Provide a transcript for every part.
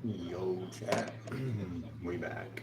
Yo, chat. We back.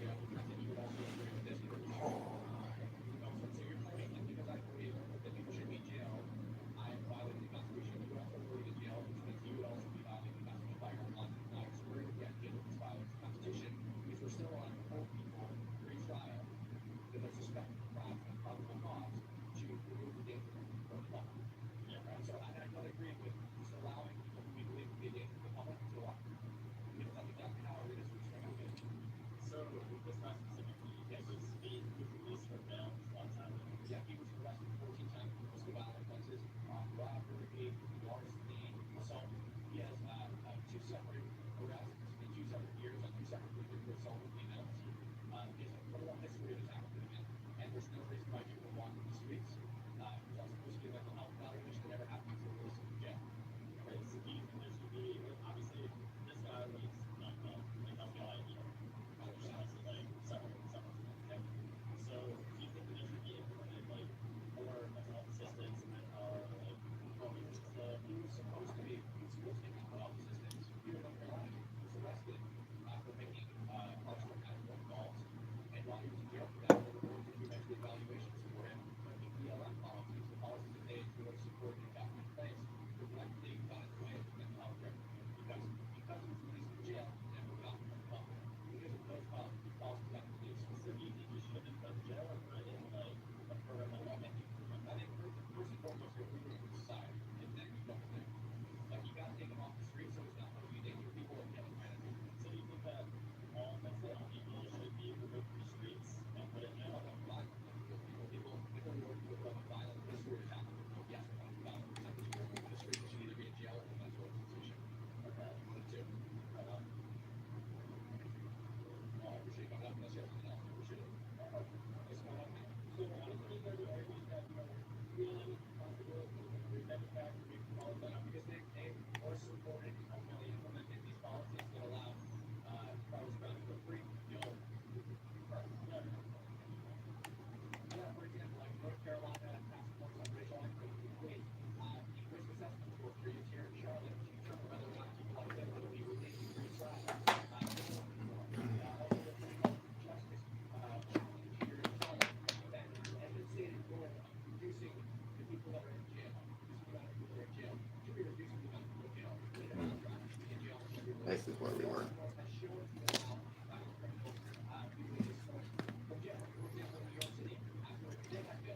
This is where we were.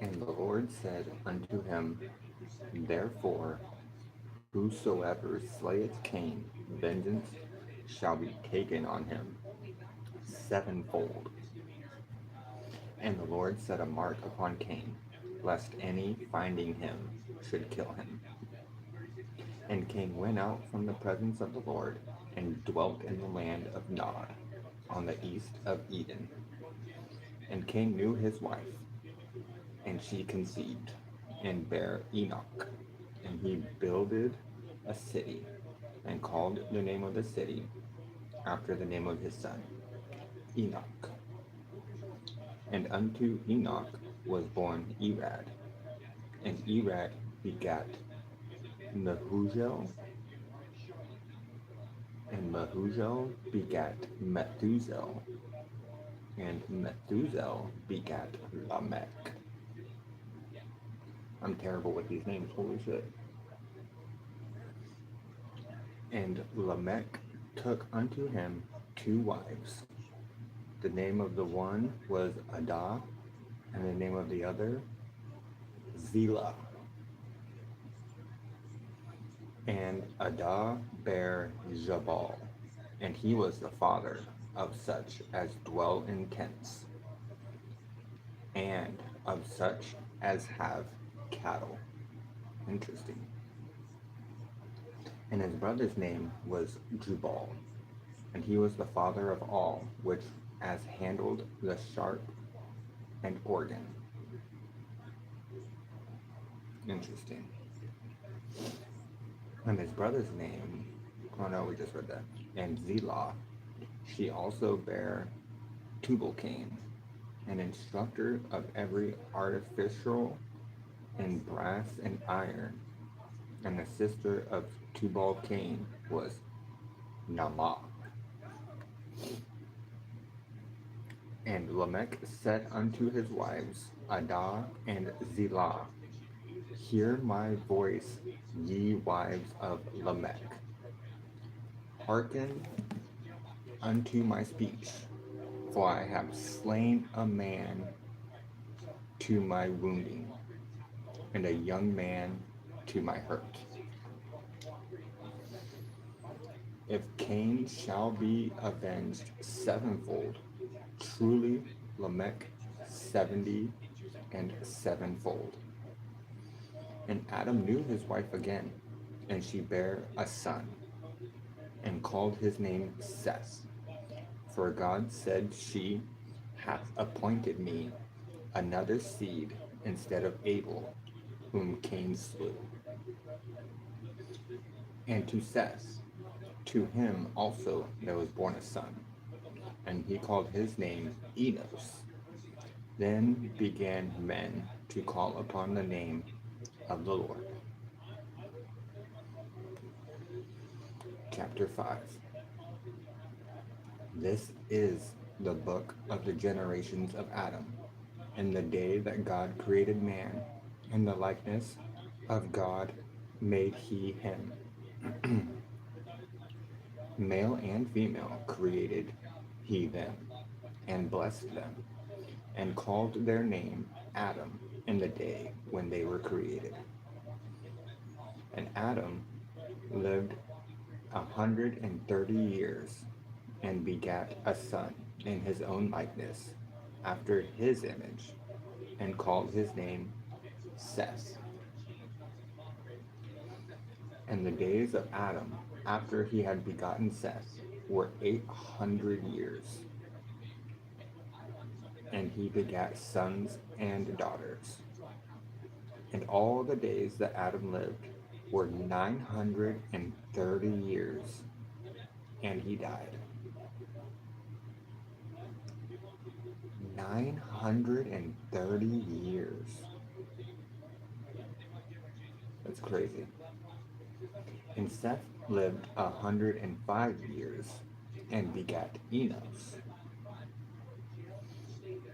And the Lord said unto him, Therefore, whosoever slayeth Cain, vengeance shall be taken on him sevenfold. And the Lord set a mark upon Cain, lest any finding him should kill him. And Cain went out from the presence of the Lord, and dwelt in the land of Nod, on the east of Eden. And Cain knew his wife, and she conceived, and bare Enoch. And he builded a city, and called the name of the city after the name of his son, Enoch. And unto Enoch was born Irad, and Irad begat Mehujael, and Mehujael begat Methusael, and Methusael begat Lamech. I'm terrible with these names, holy shit. And Lamech took unto him two wives. The name of the one was Adah, and the name of the other Zillah. And Adah bare Jabal, and he was the father of such as dwell in tents, and of such as have cattle. Interesting. And his brother's name was Jubal, and he was the father of all which as handled the sharp and organ. Interesting. And his brother's name, oh no, we just read that. And Zillah, she also bare Tubal-Cain, an instructor of every artificial in brass and iron. And the sister of Tubal-Cain was Naamah. Lamech said unto his wives, Adah and Zillah, hear my voice, ye wives of Lamech. Hearken unto my speech, for I have slain a man to my wounding, and a young man to my hurt. If Cain shall be avenged sevenfold, truly Lamech 70 and sevenfold. And Adam knew his wife again, and she bare a son, and called his name Seth. For God said, She hath appointed me another seed instead of Abel, whom Cain slew. And to Seth, to him also there was born a son, and he called his name Enos. Then began men to call upon the name of the Lord. Chapter 5. This is the book of the generations of Adam. In the day that God created man, in the likeness of God made he him. Male and female created he them, and blessed them, and called their name Adam in the day when they were created. And Adam lived 130 years, and begat a son in his own likeness, after his image, and called his name Seth. And the days of Adam, after he had begotten Seth, were 800 years. And he begat sons and daughters. And all the days that Adam lived were 930 years, and he died. 930 years. That's crazy. And Seth lived 105 years, and begat Enos.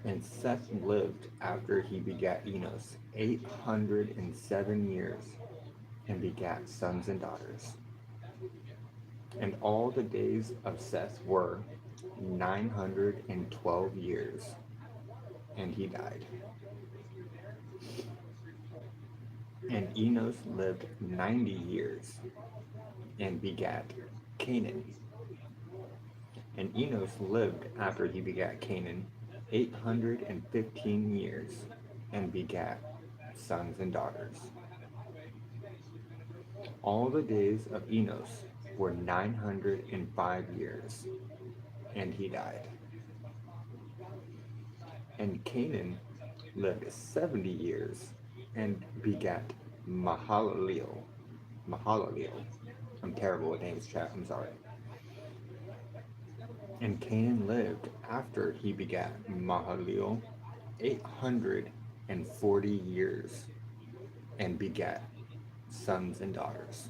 And Seth lived after he begat Enos 807 years, and begat sons and daughters. And all the days of Seth were 912 years, and he died. And Enos lived 90 years, and begat Canaan. And Enos lived after he begat Canaan 815 years, and begat sons and daughters. All the days of Enos were 905 years, and he died. And Canaan lived 70 years, and begat Mahalaleel. Mahalaleel. I'm terrible with names, chat. I'm sorry. And Canaan lived after he begat Mahalaleel 840 years, and begat sons and daughters.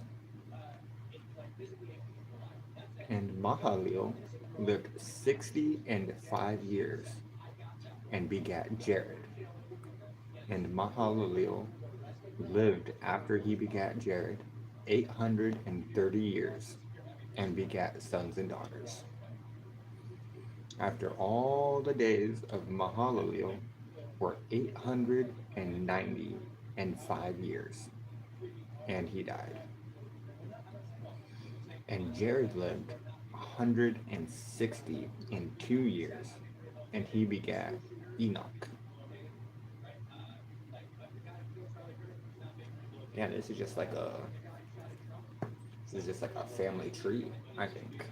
And Mahalaleel lived 65 years, and begat Jared. And Mahalaleel lived after he begat Jared 830 years, and begat sons and daughters. After all the days of Mahalaleel were 895 years, and he died. And Jared lived 162 years, and he begat Enoch. Yeah, this is just like a family tree, I think.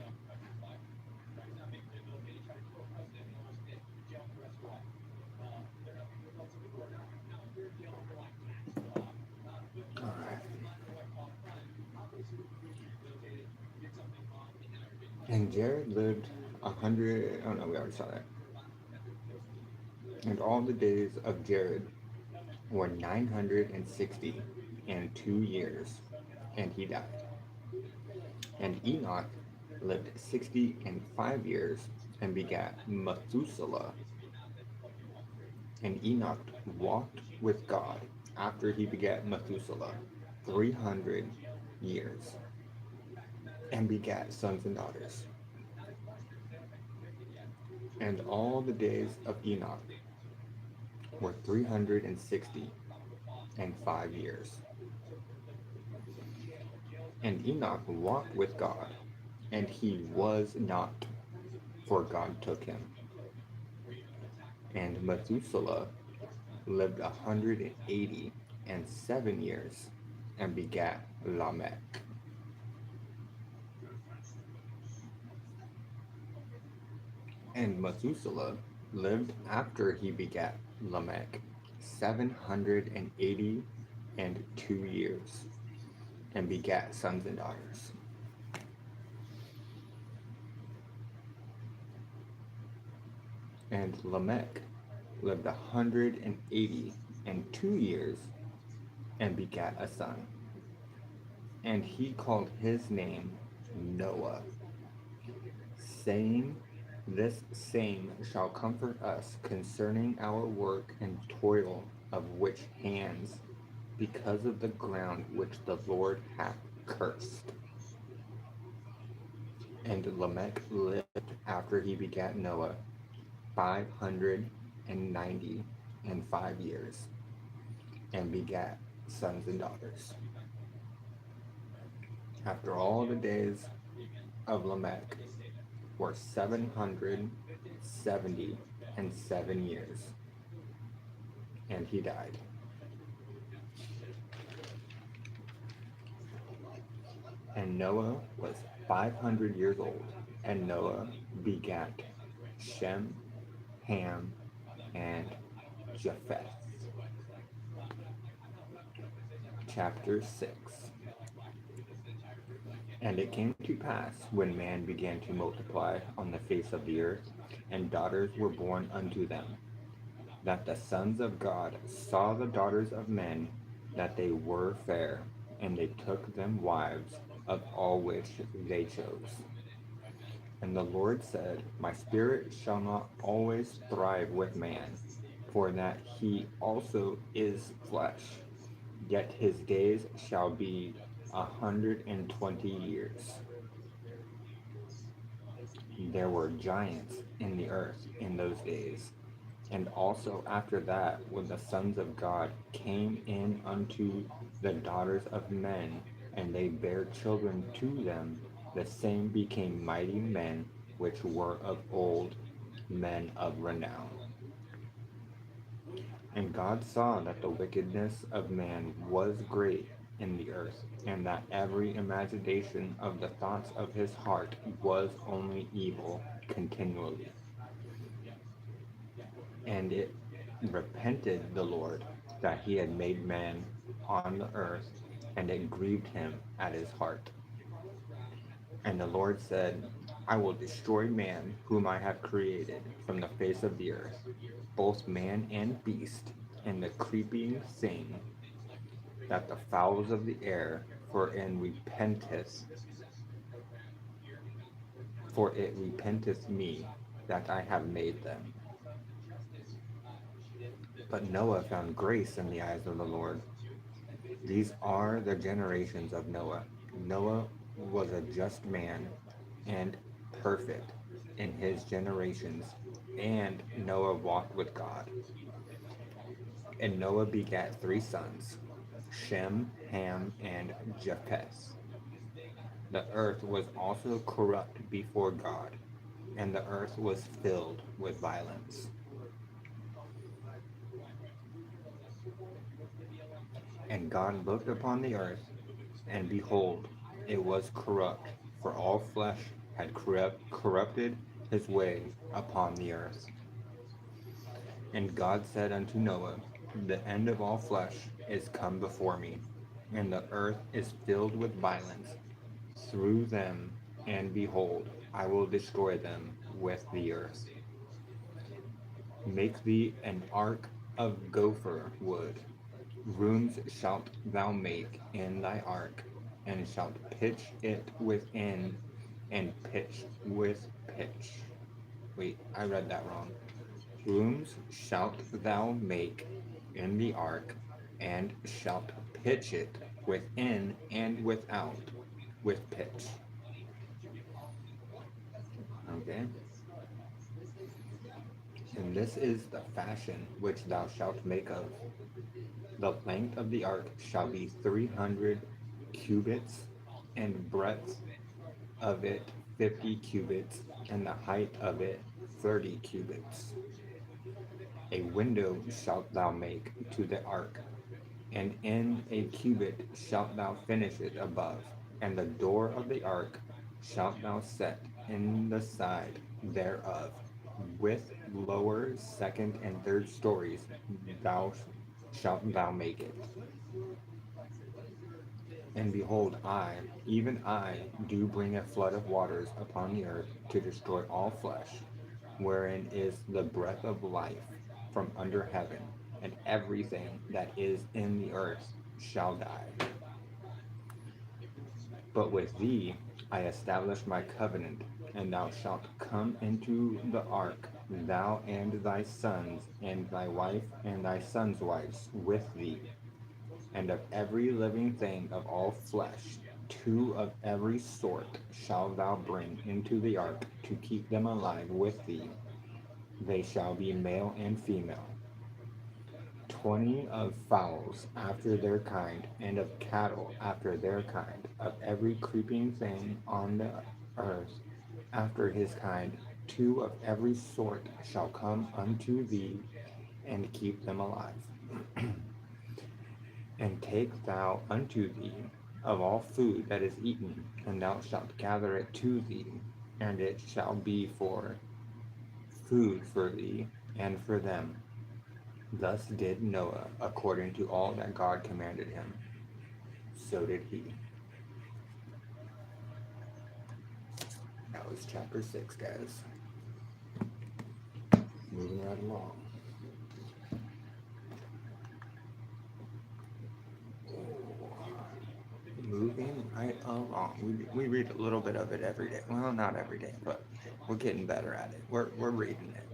All right. And Jared lived 100. Oh no, we already saw that. And all the days of Jared were 962 years, and he died. And Enoch lived 65 years, and begat Methuselah. And Enoch walked with God after he begat Methuselah 300 years and begat sons and daughters. And all the days of Enoch were 365 years. And Enoch walked with God, and he was not, for God took him. And Methuselah lived 187 years and begat Lamech. And Methuselah lived after he begat Lamech 782 years and begat sons and daughters. And Lamech lived 182 years and begat a son. And he called his name Noah, saying, "This same shall comfort us concerning our work and toil of which hands, because of the ground which the Lord hath cursed." And Lamech lived after he begat Noah 595 years and begat sons and daughters. After all the days of Lamech were 777 years, and he died. And Noah was 500 years old, and Noah begat Shem, Ham, and Japheth. Chapter 6. And it came to pass, when man began to multiply on the face of the earth, and daughters were born unto them, that the sons of God saw the daughters of men, that they were fair, and they took them wives, of all which they chose. And the Lord said, My spirit shall not always thrive with man, for that he also is flesh, yet his days shall be 120 years. There were giants in the earth in those days, and also after that, when the sons of God came in unto the daughters of men, and they bare children to them, the same became mighty men, which were of old, men of renown. And God saw that the wickedness of man was great in the earth, and that every imagination of the thoughts of his heart was only evil continually. And it repented the Lord that he had made man on the earth, and it grieved him at his heart. And the Lord said, I will destroy man whom I have created from the face of the earth, both man and beast, and the creeping thing, that the fowls of the air, for it repenteth me that I have made them. But Noah found grace in the eyes of the Lord. These are the generations of Noah. Noah was a just man and perfect in his generations, and Noah walked with God. And Noah begat three sons, Shem, Ham, and Japheth. The earth was also corrupt before God, and the earth was filled with violence. And God looked upon the earth, and behold, it was corrupt, for all flesh had corrupted his way upon the earth. And God said unto Noah, The end of all flesh is come before me, and the earth is filled with violence through them, and behold, I will destroy them with the earth. Make thee an ark of gopher wood. Rooms shalt thou make in thy ark, and shalt pitch it within, and pitch with pitch. Wait, I read that wrong. Rooms shalt thou make in the ark, and shalt pitch it within and without with pitch. Okay? And this is the fashion which thou shalt make of. The length of the ark shall be 300 cubits, and breadth of it 50 cubits, and the height of it 30 cubits. A window shalt thou make to the ark, and in a cubit shalt thou finish it above, and the door of the ark shalt thou set in the side thereof, with lower, second, and third stories thou shalt thou make it. And behold, I, even I, do bring a flood of waters upon the earth to destroy all flesh, wherein is the breath of life from under heaven, and everything that is in the earth shall die. But with thee I establish my covenant, and thou shalt come into the ark, thou and thy sons, and thy wife, and thy sons' wives with thee. And of every living thing of all flesh, two of every sort shalt thou bring into the ark to keep them alive with thee. They shall be male and female. 20 of fowls after their kind, and of cattle after their kind, of every creeping thing on the earth after his kind, two of every sort shall come unto thee, and keep them alive. And take thou unto thee of all food that is eaten, and thou shalt gather it to thee, and it shall be for food for thee and for them. Thus did Noah according to all that God commanded him. So did he. That was chapter 6, guys. Moving right along. Moving right along. We read a little bit of it every day. Well, not every day, but we're getting better at it. We're reading it.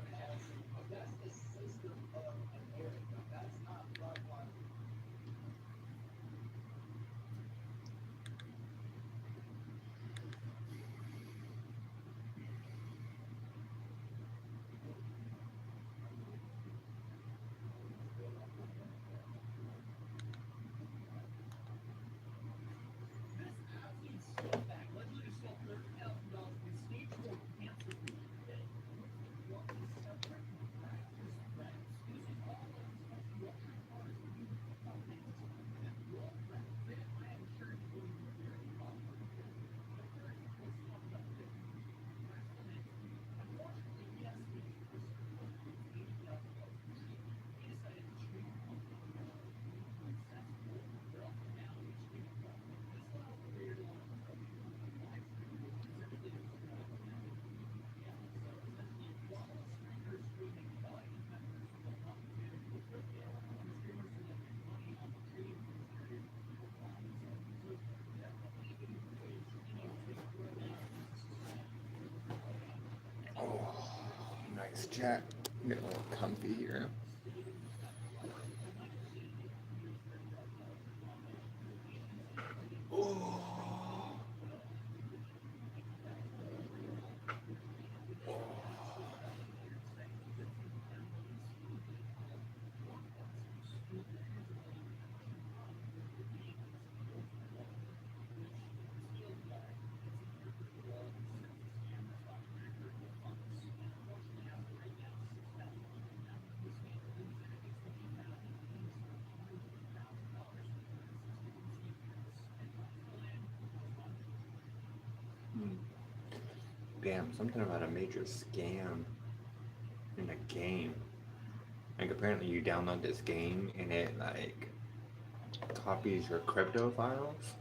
Oh, nice chat. Get a little comfy here. Oh. Damn, something about a major scam in a game. Like apparently you download this game and it like copies your crypto files.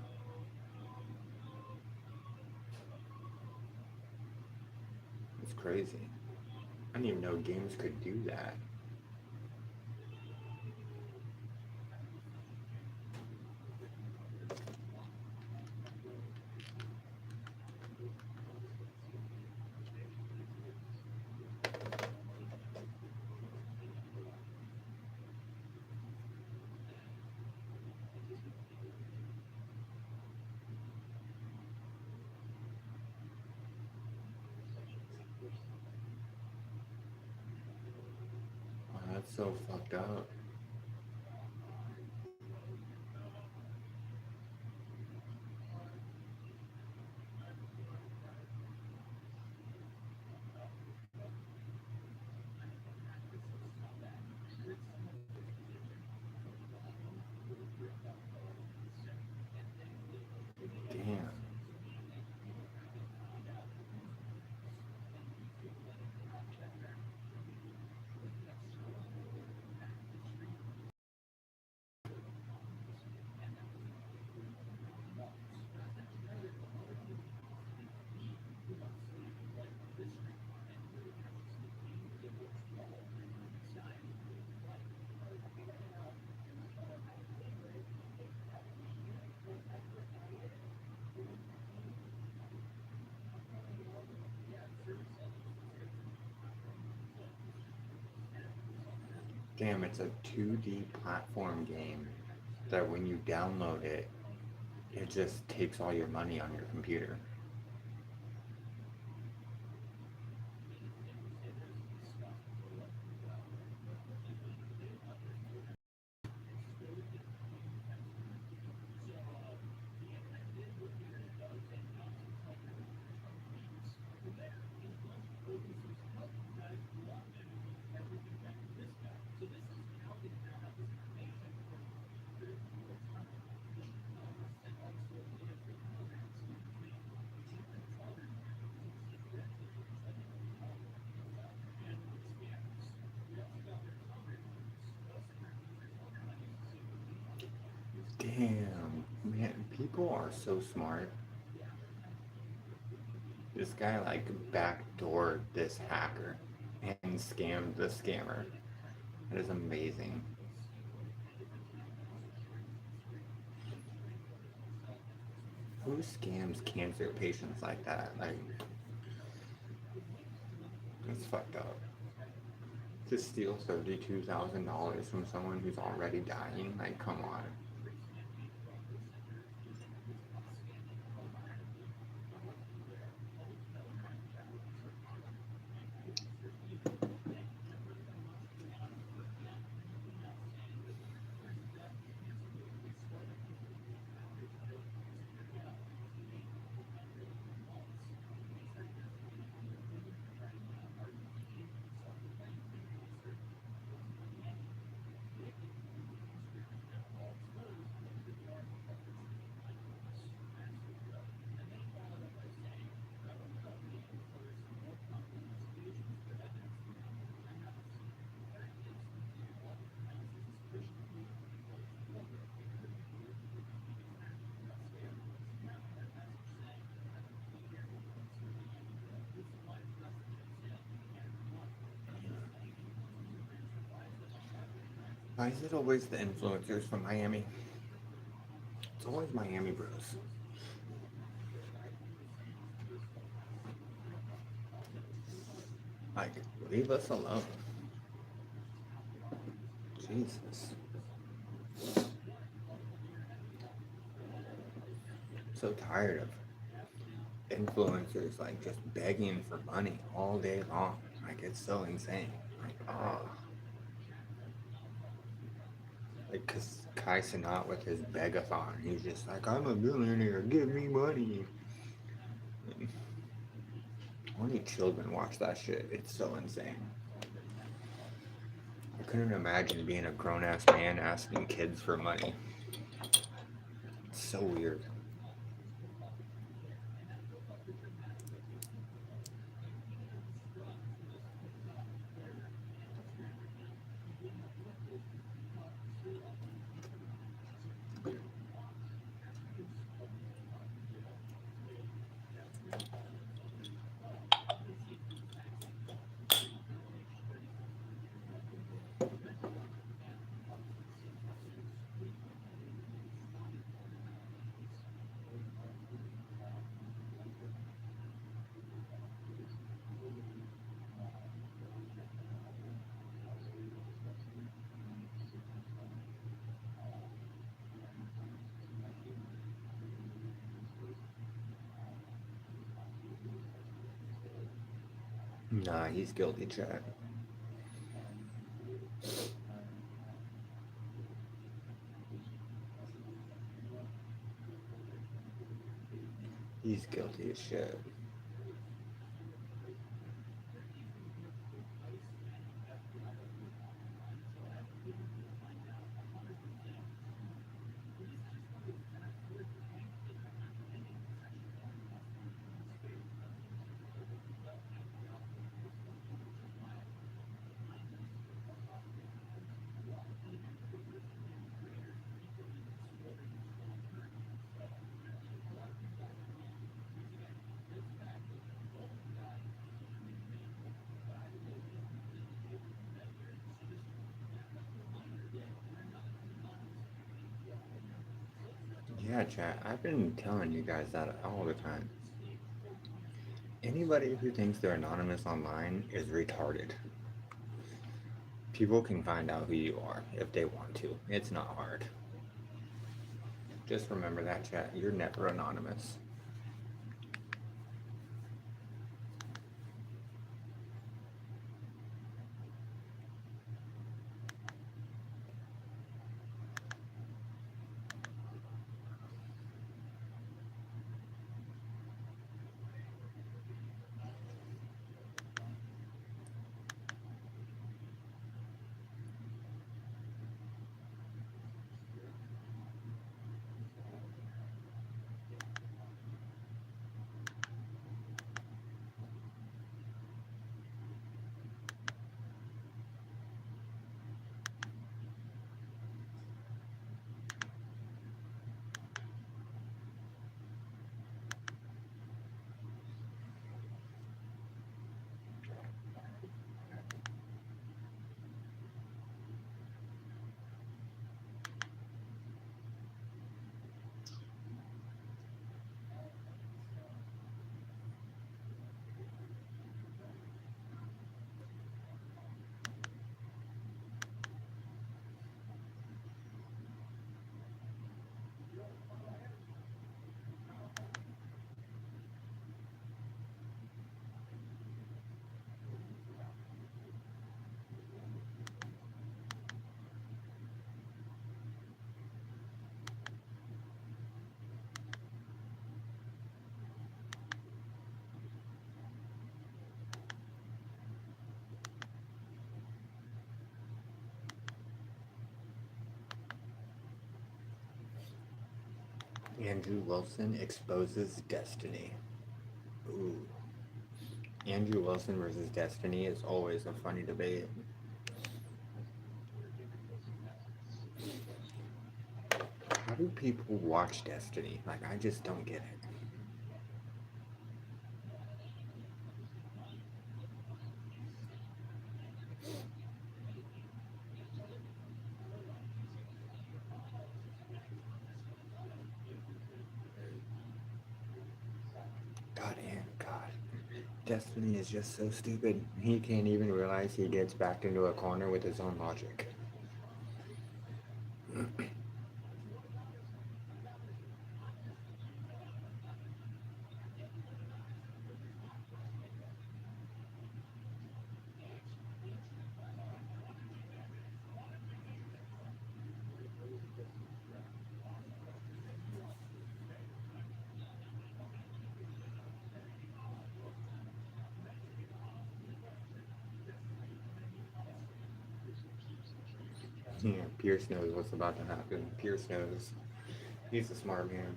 It's crazy. I didn't even know games could do that. So fucked up. Damn. Damn, it's a 2D platform game that when you download it, it just takes all your money on your computer. Damn, man, people are so smart. This guy like backdoored this hacker and scammed the scammer. That is amazing. Who scams cancer patients like that? Like, that's fucked up. To steal $32,000 from someone who's already dying? Like, come on. Why is it always the influencers from Miami? It's always Miami bros. Like, leave us alone. Jesus. So tired of influencers like just begging for money all day long. Like, it's so insane. Like, oh. Like, cause Kai Cenat with his begathon, he's just like, I'm a billionaire, give me money. And only children watch that shit. It's so insane. I couldn't imagine being a grown ass man asking kids for money. It's so weird. Nah, he's guilty, chat. He's guilty as shit. Yeah, chat. I've been telling you guys that all the time. Anybody who thinks they're anonymous online is retarded. People can find out who you are if they want to. It's not hard. Just remember that, chat. You're never anonymous. Andrew Wilson exposes Destiny. Ooh. Andrew Wilson versus Destiny is always a funny debate. How do people watch Destiny? Like, I just don't get it. God. Destiny is just so stupid. He can't even realize he gets backed into a corner with his own logic. Yeah, Pierce knows what's about to happen. Pierce knows. He's a smart man.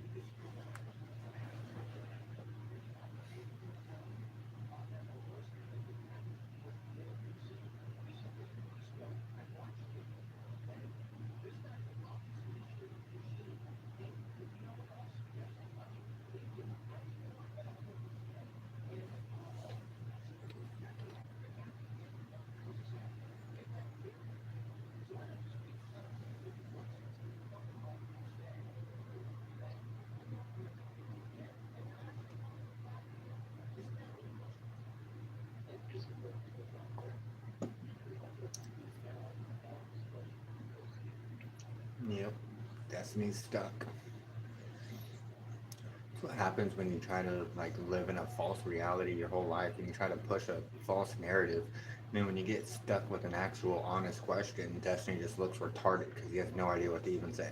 Yep. Destiny's stuck. That's what happens when you try to like live in a false reality your whole life and you try to push a false narrative. And then when you get stuck with an actual honest question, Destiny just looks retarded because he has no idea what to even say.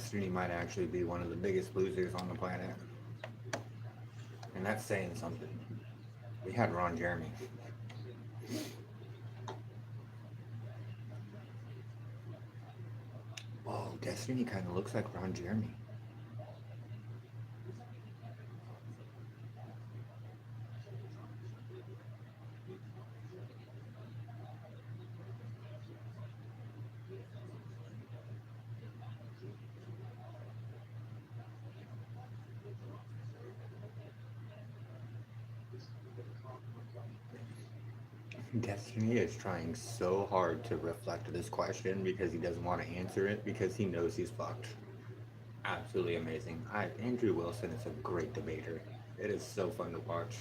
Destiny might actually be one of the biggest losers on the planet. And that's saying something. We had Ron Jeremy. Whoa, Destiny kind of looks like Ron Jeremy. Destiny is trying so hard to reflect this question because he doesn't want to answer it because he knows he's fucked. Absolutely amazing. Andrew Wilson is a great debater. It is so fun to watch.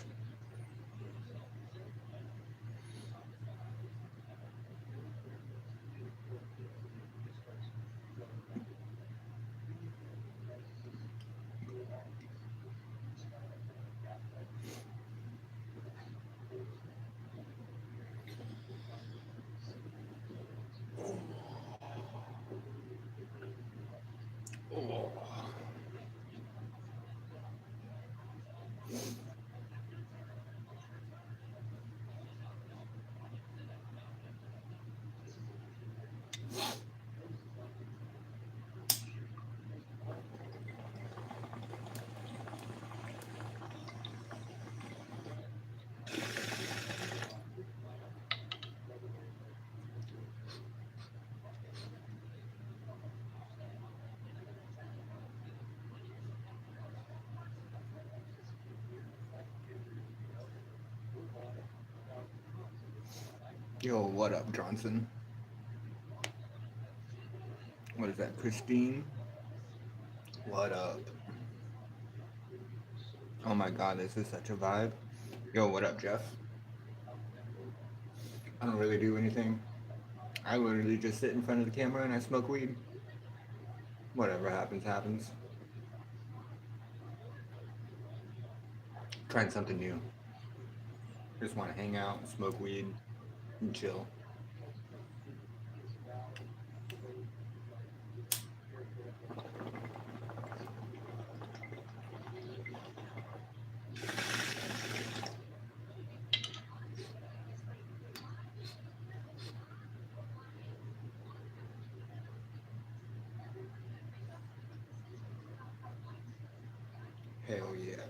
Oh. Yo, what up, Johnson? What is that, Christine? What up? Oh my god, this is such a vibe. Yo, what up, Jeff? I don't really do anything. I literally just sit in front of the camera and I smoke weed. Whatever happens, happens. Trying something new. Just want to hang out, smoke weed, and chill. Hell yeah.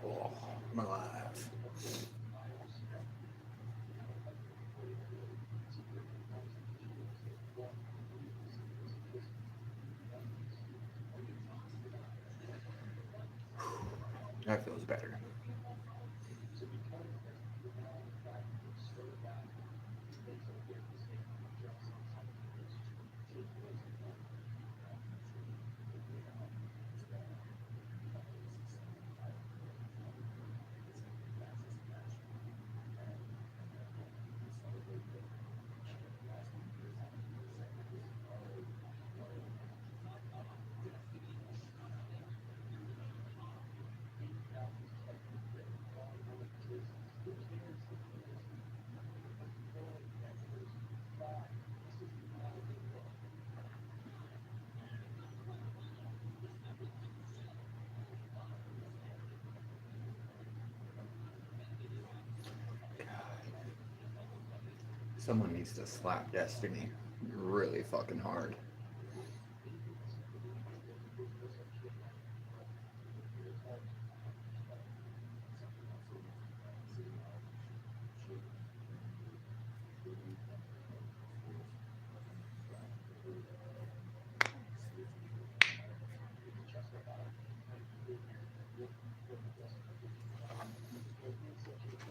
Oh, my life. That feels better. Someone needs to slap Destiny really fucking hard.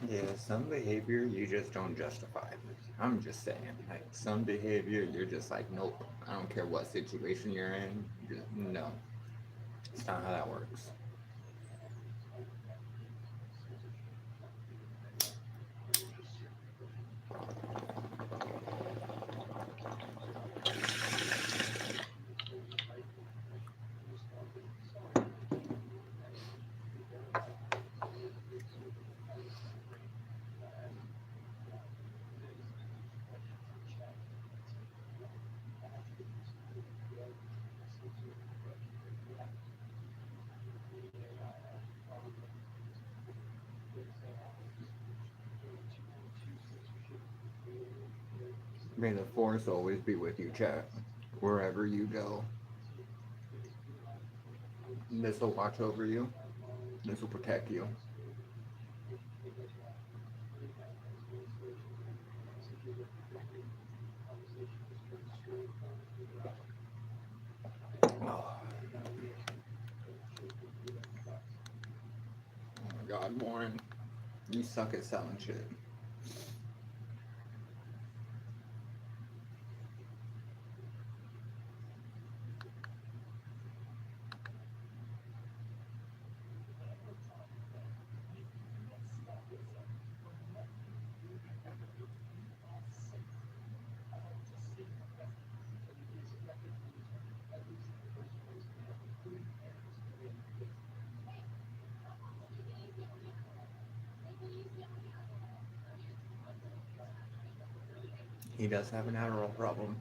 Yeah, some behavior you just don't justify. I'm just saying, like some behavior, you're just like, nope. I don't care what situation you're in. No, it's not how that works. May the force always be with you, chat. Wherever you go, this will watch over you. This will protect you. Oh, my God, Warren, you suck at selling shit. He does have an Adderall problem.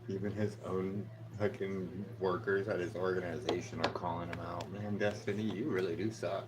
Even his own fucking workers at his organization are calling him out. Man, Destiny, you really do suck.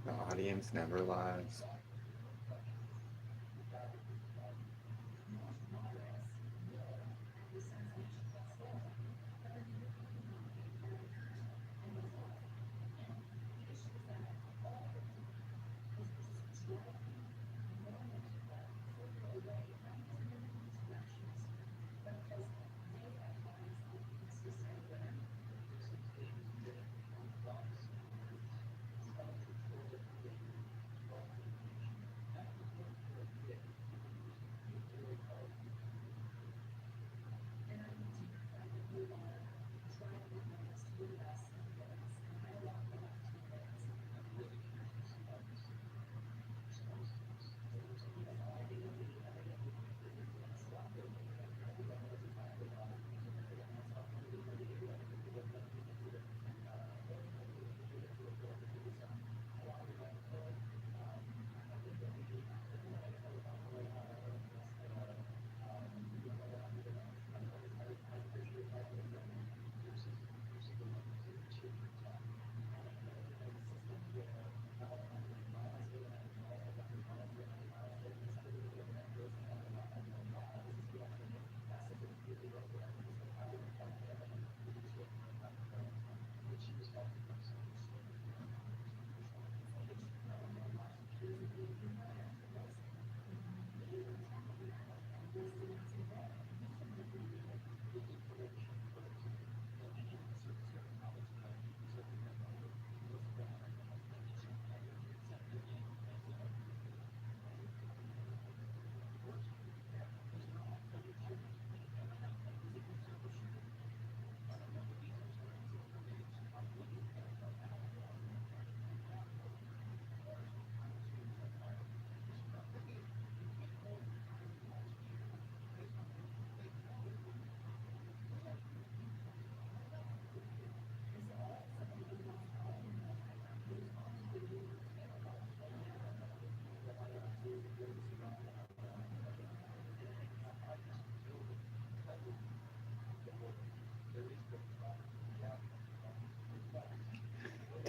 The audience never lies.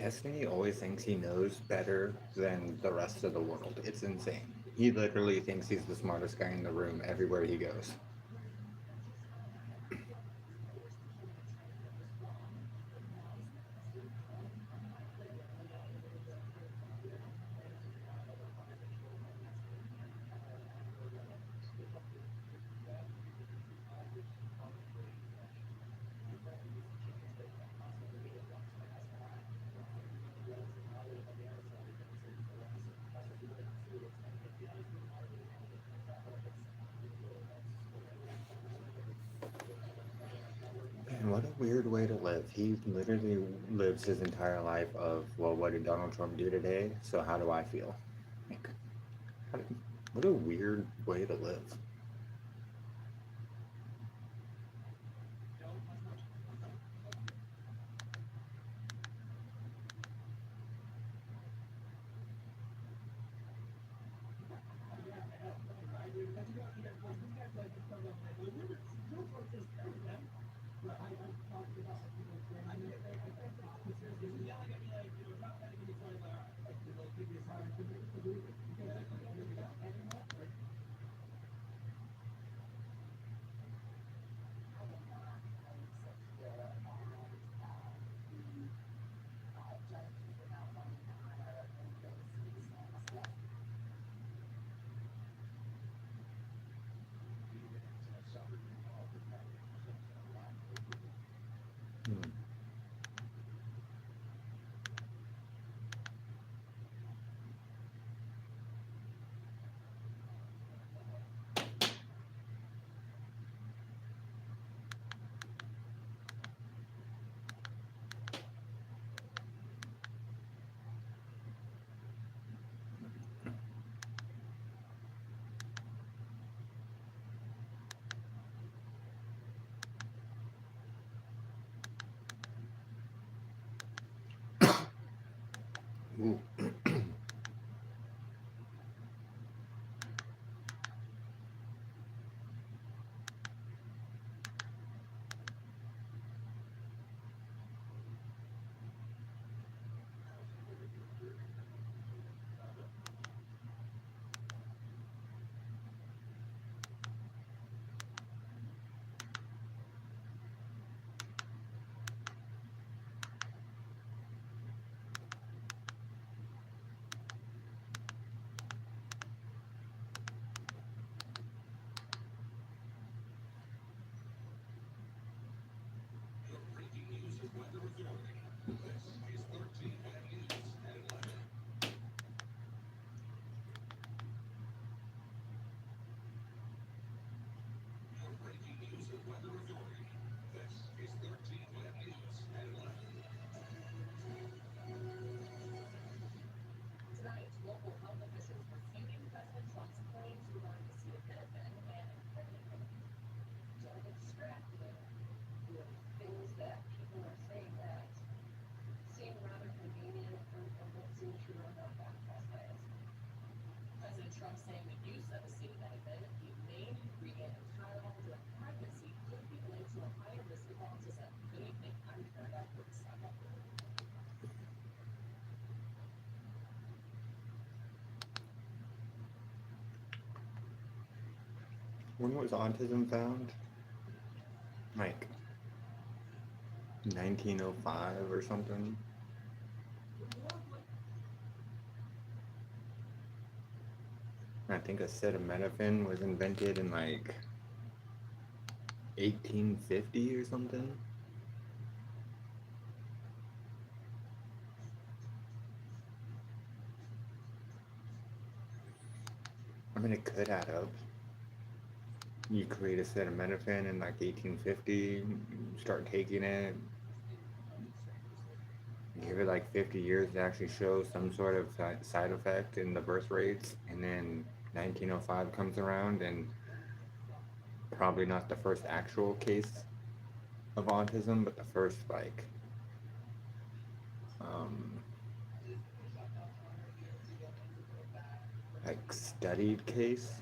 Destiny always thinks he knows better than the rest of the world. It's insane. He literally thinks he's the smartest guy in the room everywhere he goes. And what a weird way to live. He literally lives his entire life of, well, what did Donald Trump do today? So how do I feel? Like, how do, what a weird way to live. Hmm. Ooh. When was autism found? Like 1905 or something? I think acetaminophen was invented in like 1850 or something. I mean, it could add up. You create acetaminophen in like 1850, you start taking it, give it like 50 years to actually show some sort of side effect in the birth rates, and then 1905 comes around, and probably not the first actual case of autism, but the first um, like studied case.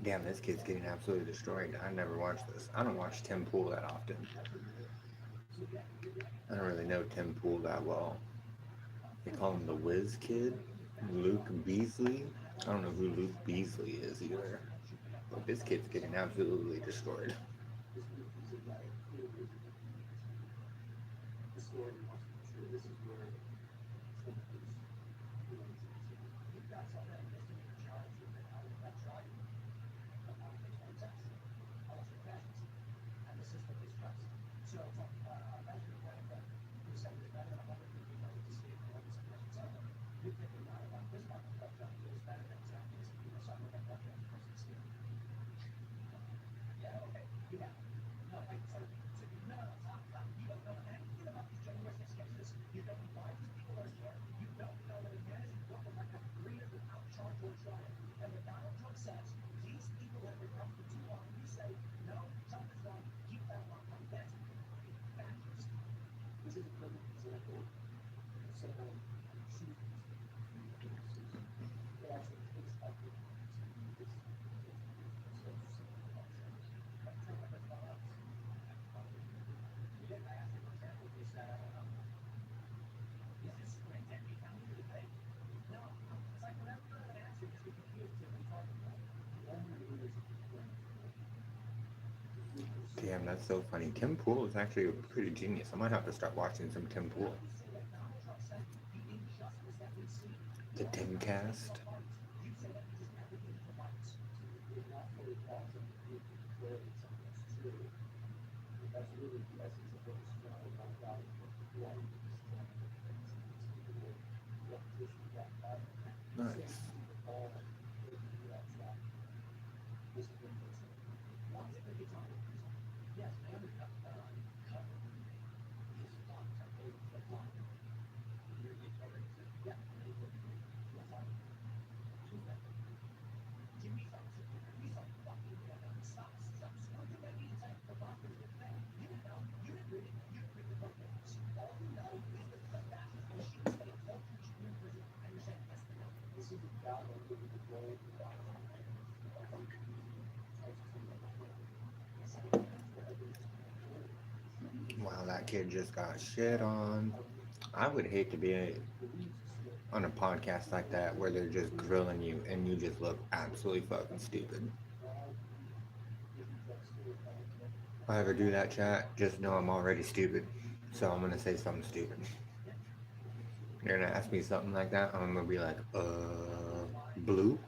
Damn, this kid's getting absolutely destroyed. I never watched this. I don't watch Tim Pool that often. I don't really know Tim Pool that well. They call him the Whiz Kid, Luke Beasley. I don't know who Luke Beasley is either. But this kid's getting absolutely destroyed. Damn, that's so funny. Tim Pool is actually a pretty genius. I might have to start watching some Tim Pool. The Timcast. Nice. Wow, that kid just got shit on. I would hate to be on a podcast like that where they're just grilling you and you just look absolutely fucking stupid. If I ever do that, chat, just know I'm already stupid. So I'm gonna say something stupid. You're gonna ask me something like that, I'm gonna be like, blue?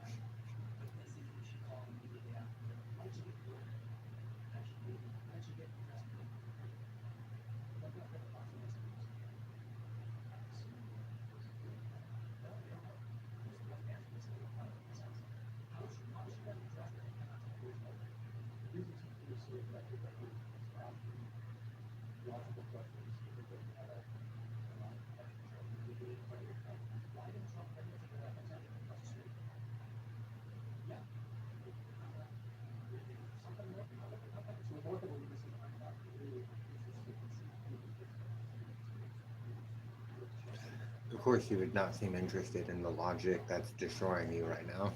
Of course, you would not seem interested in the logic that's destroying you right now.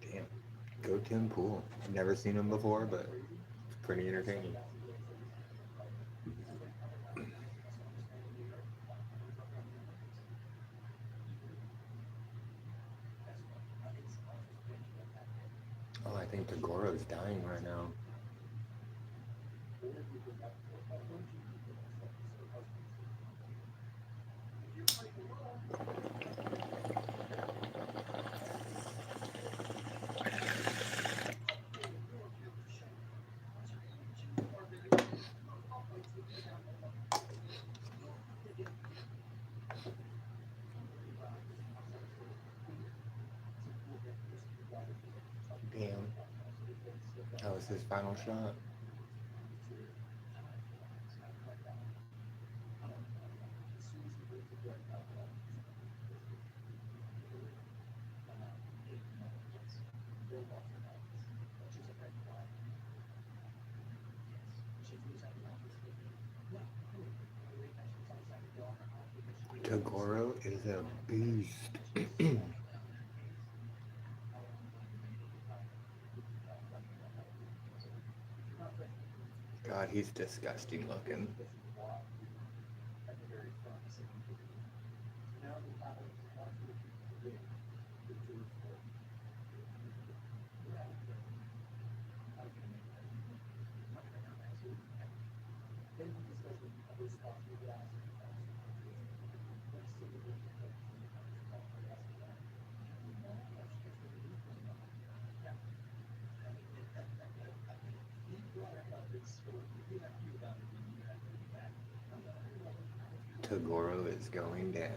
Damn. Go Tim Pool. Never seen him before, but it's pretty entertaining. Oh, I think Tagoro's dying right now. Damn. That was his final shot. Tagoro is a beast. God, he's disgusting looking. Tagoro is going down.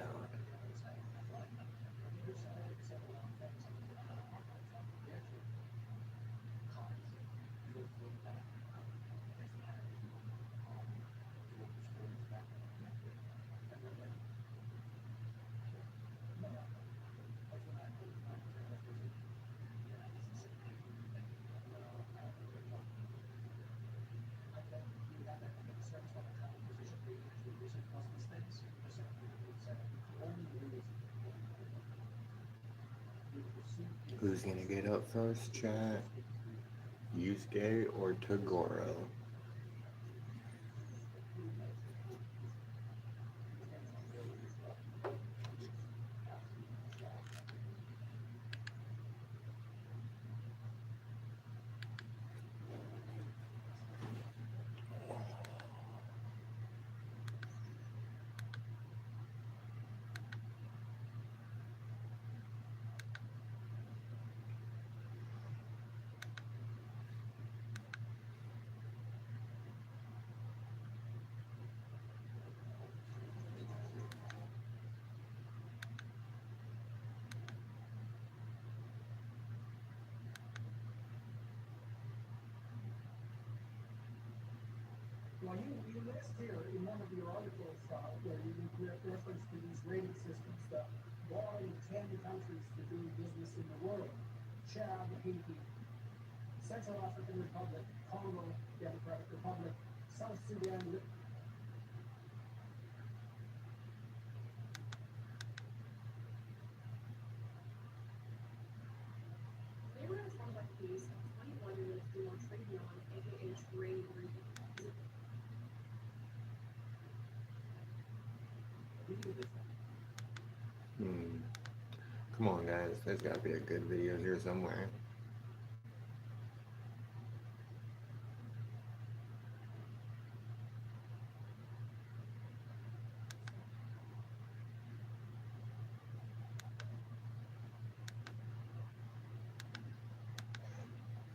Who's gonna get up first, chat? Yusuke or Tagoro? Well, you list here in one of your articles where you reference to these rating systems, the bottom 10 countries for doing business in the world: Chad, Haiti, Central African Republic, Congo, Democratic Republic, South Sudan. Hmm. Come on, guys. There's got to be a good video here somewhere.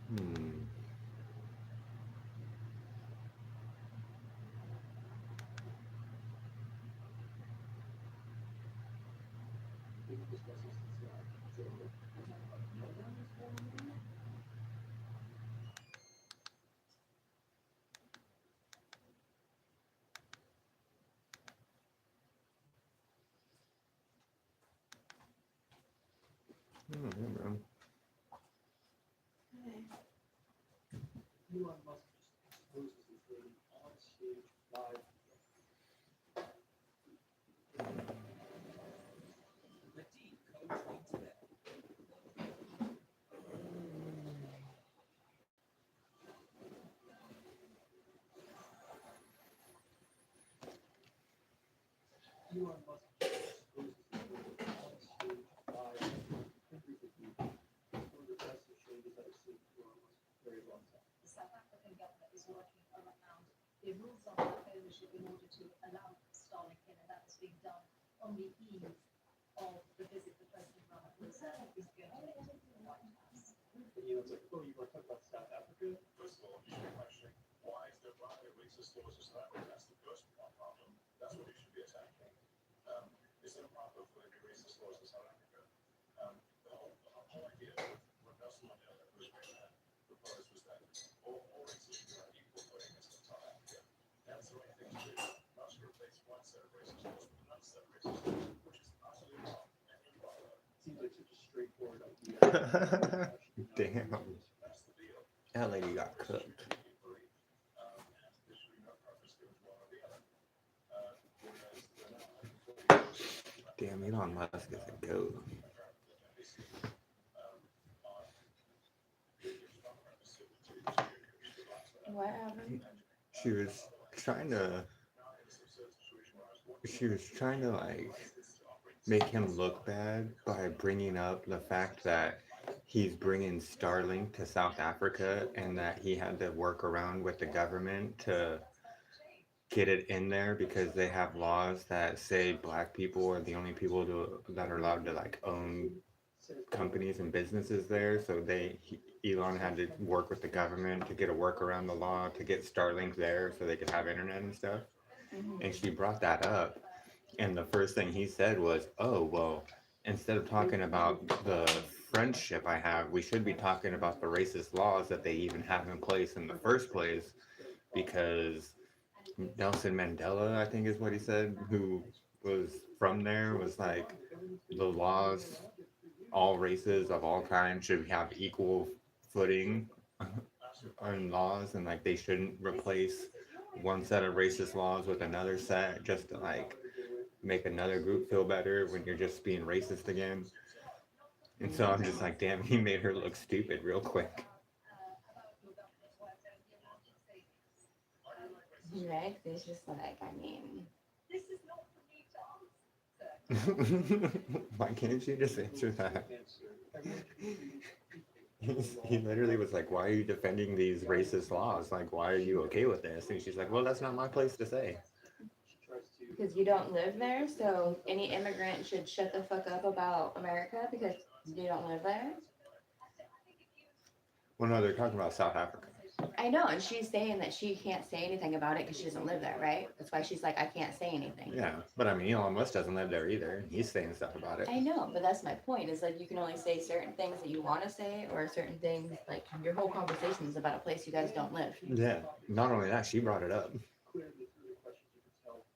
Hmm. Oh, yeah, bro. Elon Musk just exposes his lady on stage live. The deep coach today. Elon Musk just exposes his lady on stage live. Countries of youth. One of the best exchanges I've seen for almost a very long time. The South African government is working around the rules on black ownership in order to allow Starlink in, and that is being done on the eve of the visit that President Ramaphosa is going to make to the White House. And you know, it's like, oh, you want to talk about South Africa? First of all, you should be questioning why is there racist laws in South Africa? That's the first problem. That's what you should be attacking. Is it a problem for there to be racist laws in South Africa? The whole idea of what Nelson Mandela proposed was that all races are equal footing in South Africa. That's the right thing to do. Not to replace one set of racist laws with another set of racist laws, which is utterly wrong and improper. Seems like such a straightforward idea. Damn. That's the deal. That lady got cooked. There should be no purpose given to one or the other. Damn, Elon Musk is a goat. What happened? She was trying to. She was trying to like make him look bad by bringing up the fact that he's bringing Starlink to South Africa and that he had to work around with the government to get it in there because they have laws that say black people are the only people that are allowed to like own companies and businesses there. So Elon had to work with the government to get a work around the law to get Starlink there so they could have internet and stuff. And she brought that up. And the first thing he said was, oh, well, instead of talking about the friendship I have, we should be talking about the racist laws that they even have in place in the first place. Because Nelson Mandela, I think is what he said, who was from there, was like, the laws, all races of all kinds should have equal footing on laws, and like they shouldn't replace one set of racist laws with another set just to like make another group feel better when you're just being racist again. And so I'm just like, damn, he made her look stupid real quick. Rex is just like, I mean, This is not for me to answer. Why can't you just answer that? He literally was like, why are you defending these racist laws? Like, why are you okay with this? And she's like, well, that's not my place to say. because you don't live there, so any immigrant should shut the fuck up about America because you don't live there. Well, no, they're talking about South Africa. I know, and she's saying that she can't say anything about it because she doesn't live there, right? That's why she's like, I can't say anything. Yeah, but I mean, Elon Musk doesn't live there either. He's saying stuff about it. I know, but that's my point. Is like you can only say certain things that you want to say, or certain things like your whole conversation is about a place you guys don't live. Yeah, not only that, she brought it up. Clearly, through the questions, you can tell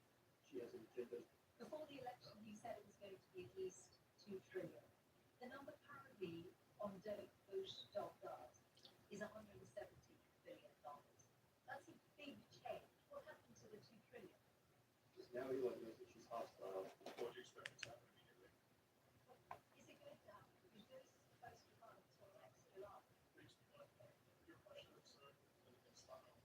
she has an agenda. Before the election, you said it was going to be at least 2 trillion. The number currently on Doge.gov is 170 billion dollars. That's a big change. What happened to the 2 trillion? Because now Elon knows that she's hostile. What do you expect to happen immediately? Is it going to happen? Because those supposed to run until next July. Your question is in style.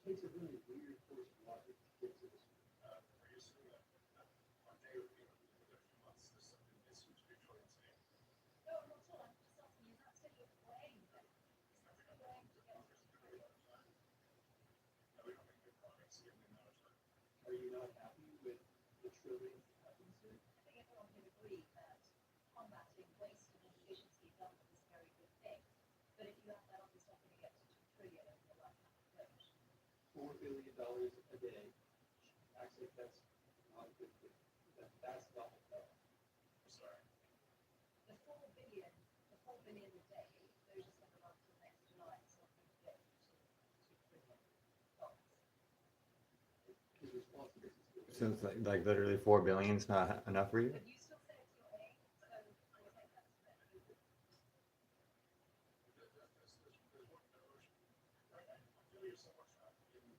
takes a really weird course of logic to get to this. Are you saying that one day, within a few months, there's something that seems to be truly insane? No, not at all. I'm just asking, is that still your way? Is that still your way to get to Very lot of time. And we don't make good progress given the amount of time. Are you not happy with the trillion deficit? I think everyone can agree that combating waste and inefficiency of government is a very good thing. But if you have that up, it's not going to get to 2 trillion over the lifetime approach. $4 billion a day. Actually, that's not a good thing. That's not a problem. I'm sorry. The 4 billion a day, those are going to run until next July. It's not going to get to $2 trillion. His response to this is So it's like literally 4 billion's not enough for you? But you still say it's your aim, so I will take that as a benefit. There's one notion. I feel you're somewhat trapped in the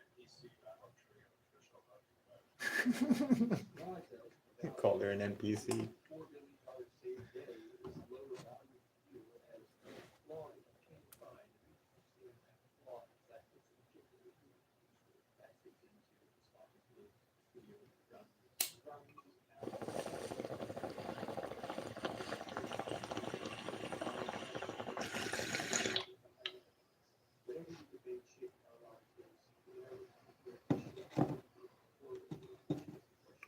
NPC luxury of traditional argument. Called her an NPC. $4 billion saved a day is lower value fuel as flawed as you can find. And flawed, that is particularly that fits into the response to the video you've done. Whatever you debate shape our lives is,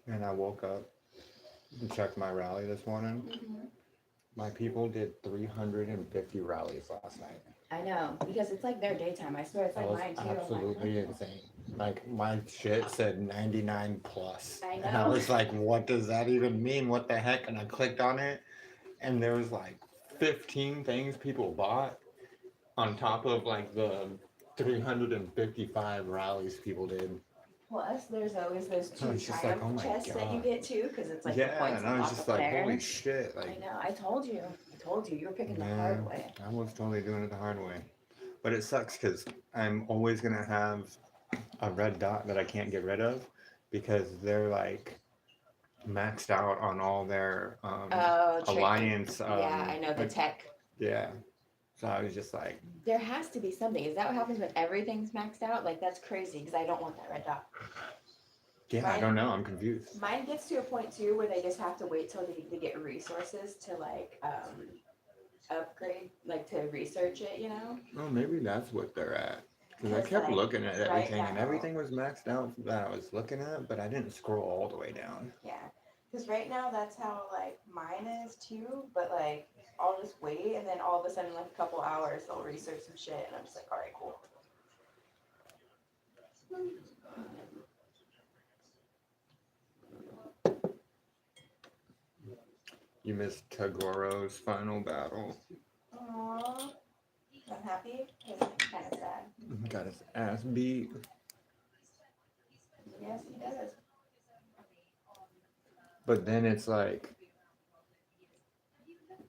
And I woke up and checked my rally this morning. My people did 350 rallies last night. I know, because it's like their daytime. I swear it's That like was mine too. I'm like, absolutely insane. Like my shit said 99 plus. I And I know. was like, what does that even mean? What the heck? And I clicked on it and there was like 15 things people bought on top of like the 355 rallies people did. Plus, there's always those I two was just like, triumph oh my chests that you God. get too, because it's like the Yeah, points and I was unlock just up like, there. holy shit. I Like, know. I told you. You were picking the hard way. I was totally doing it the hard way. But it sucks because I'm always going to have a red dot that I can't get rid of because they're like maxed out on all their Oh, alliance. Yeah, I know the tech. Yeah. So I was just like, There has to be something. Is that what happens when everything's maxed out? Like that's crazy because I don't want that red dot. yeah, I don't know. I'm confused. Mine gets to a point too where they just have to wait till they get resources to like upgrade, like to research it, you know? Oh, maybe that's what they're at. Because I Because, kept like, looking at right everything and now- everything was maxed out that I was looking at, but I didn't scroll all the way down. Yeah. Because right now that's how like mine is too, but like I'll just wait and then all of a sudden like a couple hours they'll research some shit and I'm just like, all right, cool. You missed Tagoro's final battle. Aww. I'm happy. It's kind of sad. Got his ass beat. Yes, he does. But then it's like,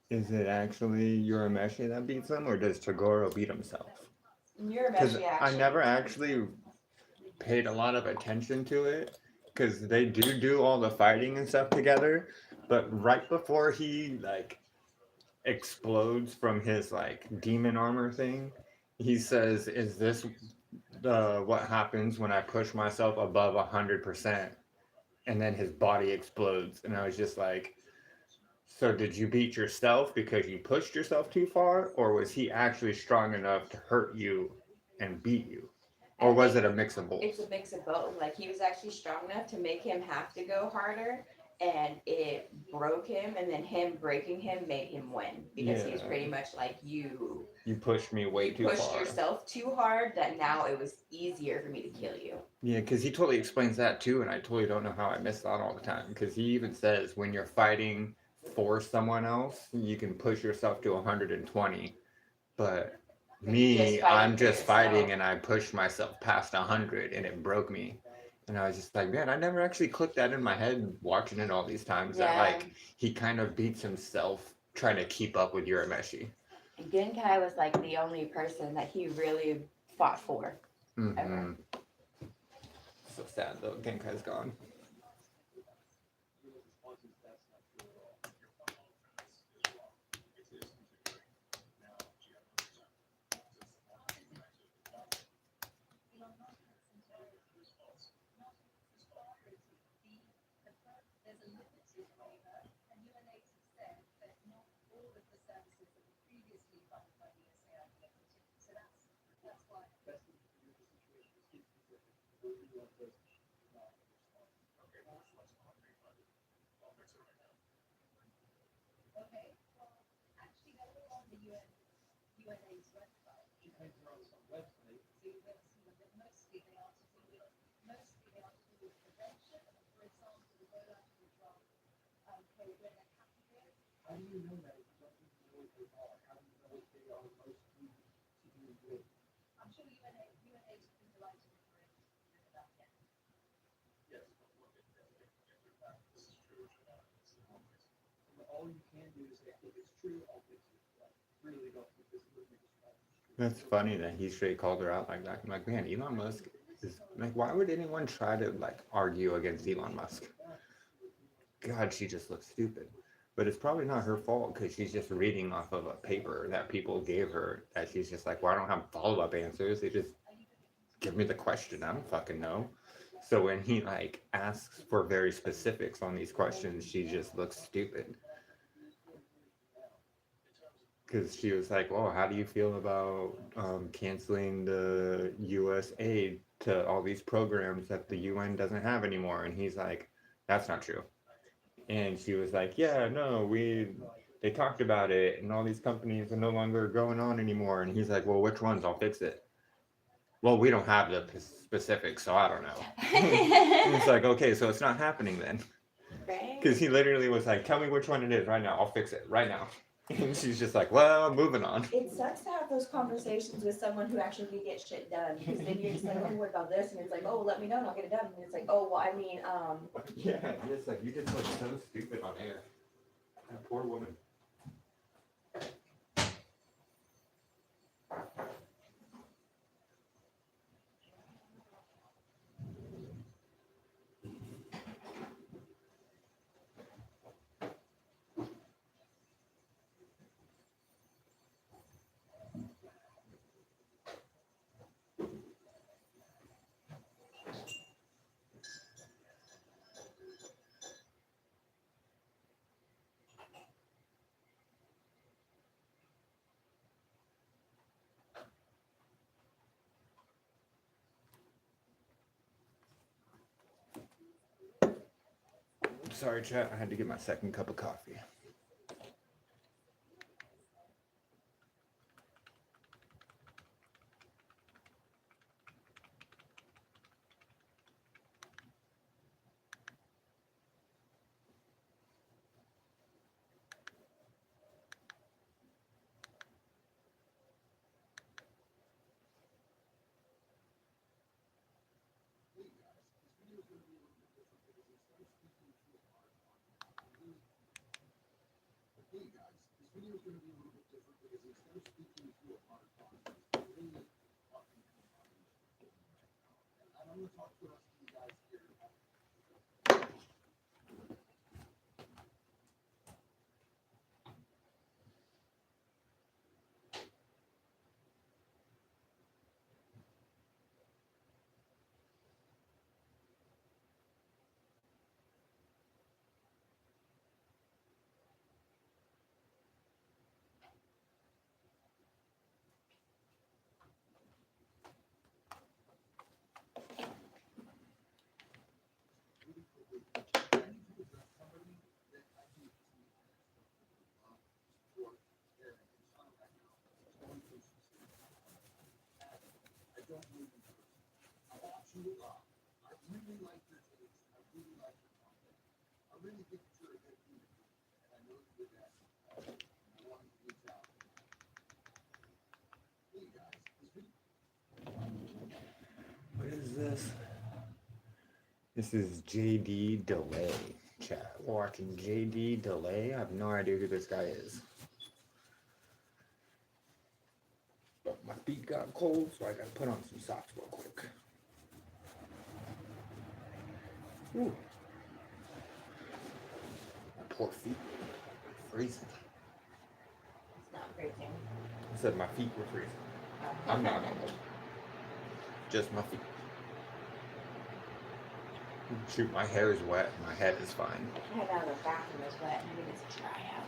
is it actually Urameshi that beats him, or does Tagoro beat himself? You're Because actually. I never actually paid a lot of attention to it, because they do all the fighting and stuff together, but right before he like explodes from his like demon armor thing, he says, "Is this the what happens when I push myself above 100%?" And then his body explodes, and I was just like, so did you beat yourself because you pushed yourself too far, or was he actually strong enough to hurt you and beat you? Or was it a mix of both? It's a mix of both. Like he was actually strong enough to make him have to go harder, and it broke him, and then him breaking him made him win because he was Yeah. pretty much like you. You pushed me way You too pushed far. yourself too hard that now it was easier for me to kill you. Yeah, because he totally explains that too, and I totally don't know how I miss that all the time. Because he even says when you're fighting for someone else, you can push yourself to 120, but me, I'm just fighting and I pushed myself past 100 and it broke me. And I was just like, man, I never actually clicked that in my head watching it all these times. That like he kind of beats himself trying to keep up with Urameshi. Genkai was like the only person that he really fought for. Mm-hmm. So sad though, Genkai's gone. Okay, well, which one's on me, buddy? I'll fix it right now. Okay, well, actually, they're all on the UNA's website. So you will see them, but mostly they are to do with prevention. For example, the rollout of the drug called lenacapavir. How do you know that if you don't even know what they are? How do you know what they are most used to do with? I'm sure UNA's would be delighted for it with that, yes. Yes, but look, if in fact this is true, it should happen. It's the wrong place. And all you can do is say, if it's true, I'll fix it. Like, really don't think this would make it right. That's funny that he straight called her out like that. I'm like, man, Elon Musk is like, why would anyone try to like argue against Elon Musk? God, she just looks stupid. But it's probably not her fault because she's just reading off of a paper that people gave her. That she's just like, well, I don't have follow-up answers. They just give me the question. I don't fucking know. So when he like asks for very specifics on these questions, she just looks stupid. Because she was like, "Oh, how do you feel about canceling the U.S. aid to all these programs that the UN doesn't have anymore?" And he's like, "That's not true." And she was like, "Yeah, no, they talked about it, and all these companies are no longer going on anymore." And he's like, "Well, which ones? I'll fix it." Well, we don't have the specifics, so I don't know. And it's like, okay, so it's not happening then. Right? Because he literally was like, "Tell me which one it is right now. I'll fix it right now." And she's just like, "Well, moving on." It sucks to have those conversations with someone who actually can get shit done, because then you're just like, oh, what about this? And it's like, oh, let me know and I'll get it done. And it's like, oh, well, I mean, Yeah, it's like you just look so stupid on air. That poor woman. Sorry, chat. I had to get my second cup of coffee. Hey guys, this video is going to be a little bit different because instead of speaking to a hard audience, I'm really talking to an audience. And I'm going to talk to the rest of you guys here. Really quickly, I need to address somebody that I think is support their son right now. It's going through some serious I don't believe in person. I want you to love. I really like your taste. I really like your content. I really think that you're a good human being. And I know that you're that. And I wanted to reach out. Hey guys, this video. What is this? This is JD Delay. Chat. Watching JD Delay. I have no idea who this guy is. But my feet got cold, so I gotta put on some socks real quick. Ooh. My poor feet. Freezing. it's not freezing. I said my feet were freezing. I'm not on them. Just my feet. Shoot, my hair is wet. My head is fine. I had out of the bathroom is wet and I think it's dry out.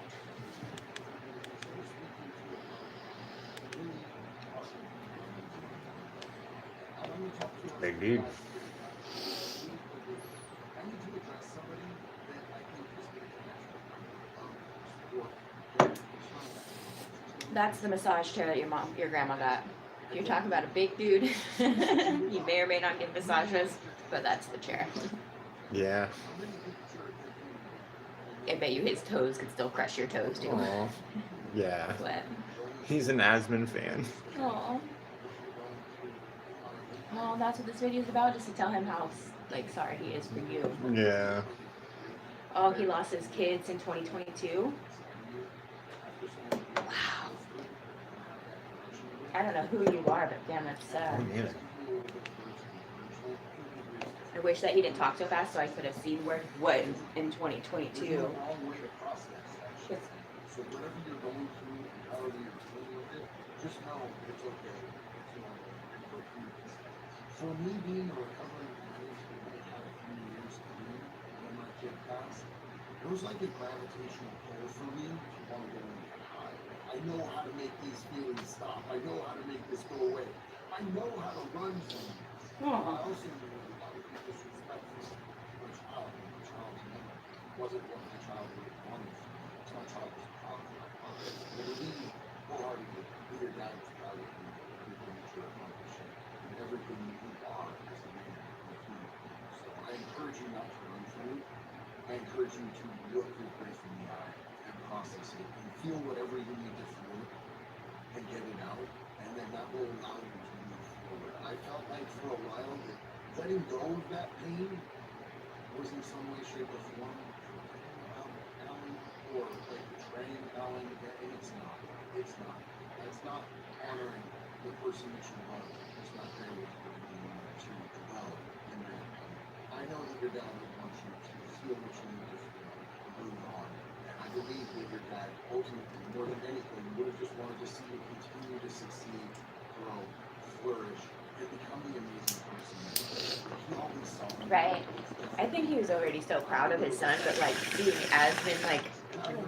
Big dude. That's the massage chair that your grandma got. If you're talking about a big dude, he may or may not get massages, but that's the chair. Yeah. I bet you his toes could still crush your toes too. Aw. Yeah. But, He's an Asman fan. aw. Well, that's what this video is about, just to tell him how like sorry he is for you. Yeah. Oh, he lost his kids in 2022. Wow. I don't know who you are, but damn, that's sad. Yeah. I wish that he didn't talk so fast so I could have seen what in 2022. So whatever you're going through, however you're dealing with it, just know it's okay. For me being a recovering addict who had a few years clean when my kid passed, there was like a gravitational pull for me to want to go and get high. I know how to make these feelings stop. I know how to make this go away. I know how to run from it. I also knew that a lot of people disrespectful to my child. My child's name wasn't what my child really wanted. So my child was proud of my father. And I believe wholeheartedly, be your dad is proud of you, everything that you're accomplishing, and everything that you are as a man and a human being. So I encourage you not to run from it. I encourage you to look your grief in the eye and process it and feel whatever you need to feel and get it out. And then that will allow you to move forward. I felt like for a while that letting go of that pain was in some way, shape, or form Alan or like betraying Alan, and it's not. It's not. That's not honoring the person that you love. It's not there with you to dwell in that pain. I know that your dad would want you to feel what you need to feel and move on. And I believe that your dad ultimately, more than anything, would have just wanted to see you continue to succeed, grow, flourish, and become the amazing person that he always saw. Right. I think he was already so proud of his son, but like seeing Asmund like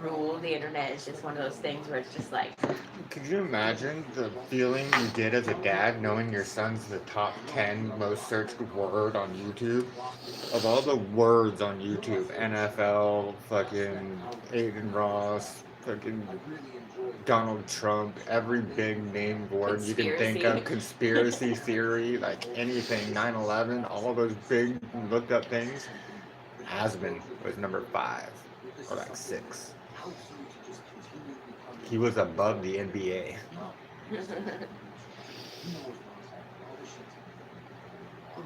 rule the internet is just one of those things where it's just like, Could you imagine the feeling you get as a dad knowing your son's the top 10 most searched word on YouTube? Of all the words on YouTube, NFL, fucking Aiden Ross, fucking Donald Trump, every big name word you can think of, conspiracy theory, like anything, 9/11, all those big looked up things. Asmund was number 5 or like 6. He was above the NBA.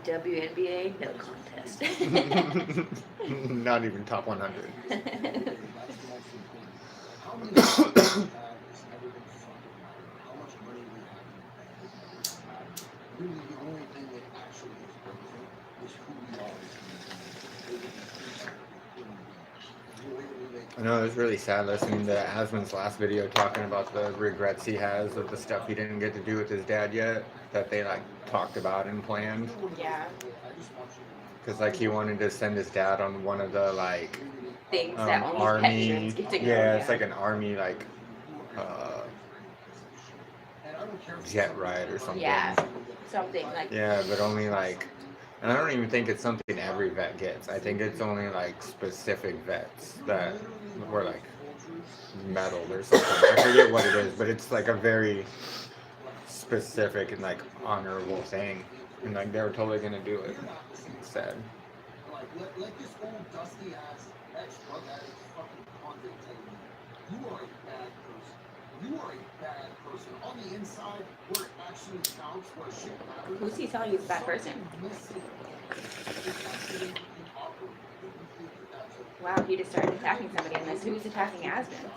WNBA, no contest. Not even top 100. I know, it was really sad listening to Asmund's last video talking about the regrets he has of the stuff he didn't get to do with his dad yet, that they like talked about and planned. Yeah. Because like he wanted to send his dad on one of the like Things that only army, veterans get to go. yeah, it's like an army like jet ride or something. Yeah, something like. Yeah, but only like, and I don't even think it's something every vet gets. I think it's only like specific vets that were like medaled or something. I forget what it is, but it's like a very specific and like honorable thing. And like they were totally gonna do it. It's sad. Like this old dusty ass ex-drug addict fucking convict telling you, you are a bad person. You are a bad person. On the inside, where it actually counts, where shit matters. Who's he telling he's a bad person? Wow, he just started attacking somebody in this. Who's attacking Asmund?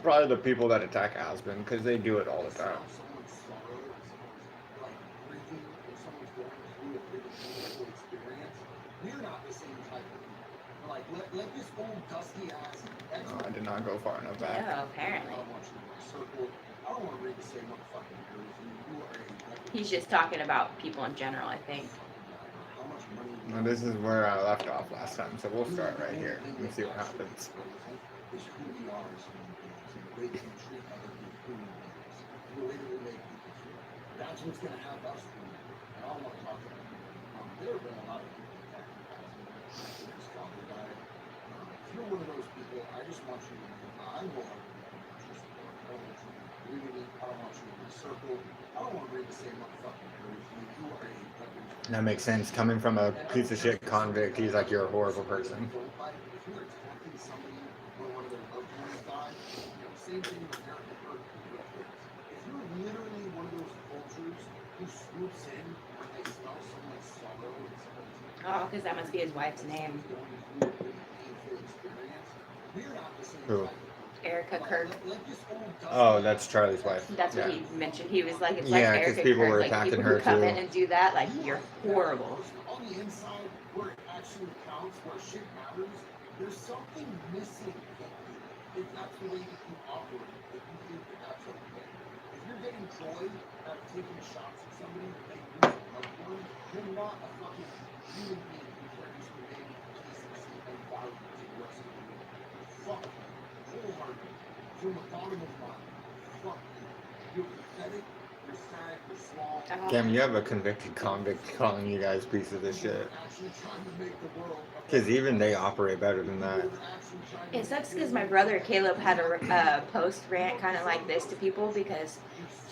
Probably the people that attack Asmund, because they do it all the time. Oh, I did not go far enough back. Yeah, apparently. He's just talking about people in general, I think. Well, this is where I left off last time, so we'll start right here and see what happens. That's what's going to have us doing. And I don't want to talk about it. There have been a lot of people that his father died. If you're one of those people, I just want you to know I will have interest That makes sense. Coming from a piece of shit convict, he's like, you're a horrible person. Same thing with American hurt. If you're literally one of those cultures who swoops in when they smell someone's sorrow and someone's Oh, because that must be his wife's name. Who? Erica Kirk. Oh, that's Charlie's wife. That's what Yeah. he mentioned. He was like, it's Yeah, like 'cause Erica people Kirk. were Like attacking people her, who come too. in and do that, like you're horrible. On the inside, where it actually counts, where shit matters, there's something missing. If that's the way that you operate, if you think that that's okay. If you're getting joy out of taking shots at somebody that they lose a loved one, you're not a fucking human being who carries humanity, decency, and value to the rest of the world. Fuck you. Wholeheartedly. From the bottom of my heart. Fuck you. You're pathetic, you're sad, you're small. Cam, you have a convicted convict calling you guys pieces of shit. Because even they operate better than that. It sucks because my brother Caleb had a post rant kind of like this to people because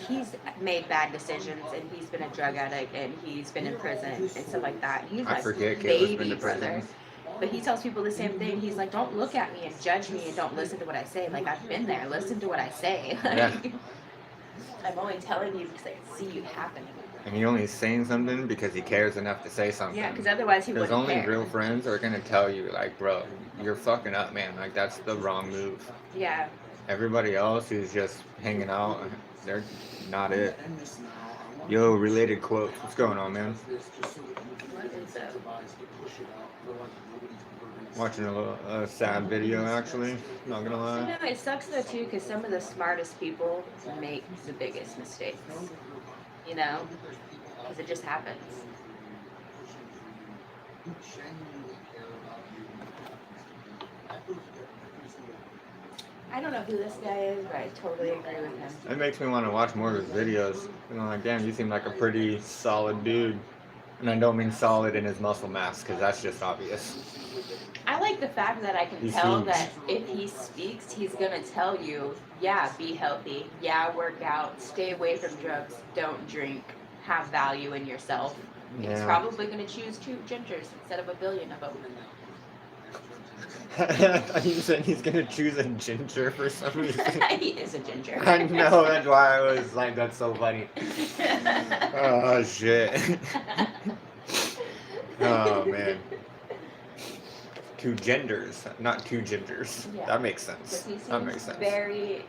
he's made bad decisions and he's been a drug addict and he's been in prison and stuff like that. He's I like forget Caleb's been baby to prison. brother. But he tells people the same thing. He's like, don't look at me and judge me and don't listen to what I say. Like, I've been there. Listen to what I say. Yeah. I'm only telling you because I see it happening. And he only is saying something because he cares enough to say something. Yeah, because otherwise he Because wouldn't only care. real friends are going to tell you, like, bro, you're fucking up, man. Like, that's the wrong move. Yeah. Everybody else who's just hanging out, they're not it. Yo, related quotes. What's going on, man? What is that? Watching a sad video, actually. Not gonna You lie. know, it sucks though too because some of the smartest people make the biggest mistakes. You know, because it just happens. I don't know who this guy is, but I totally agree with him. It makes me want to watch more of his videos. And I'm like, damn, you seem like a pretty solid dude. And I don't mean solid in his muscle mass, because that's just obvious. I like the fact that I can He's tell huge. that if he speaks, he's gonna tell you, yeah, be healthy, yeah, work out, stay away from drugs, don't drink, have value in yourself. He's Yeah. probably gonna choose 2 gingers instead of a billion of them. I thought you said he's gonna choose a ginger for some reason. He is a ginger. I know, that's why I was like, that's so funny. Oh, shit. Oh, man. 2 genders, not 2 gingers. Yeah. That makes sense. But he That makes seems sense. very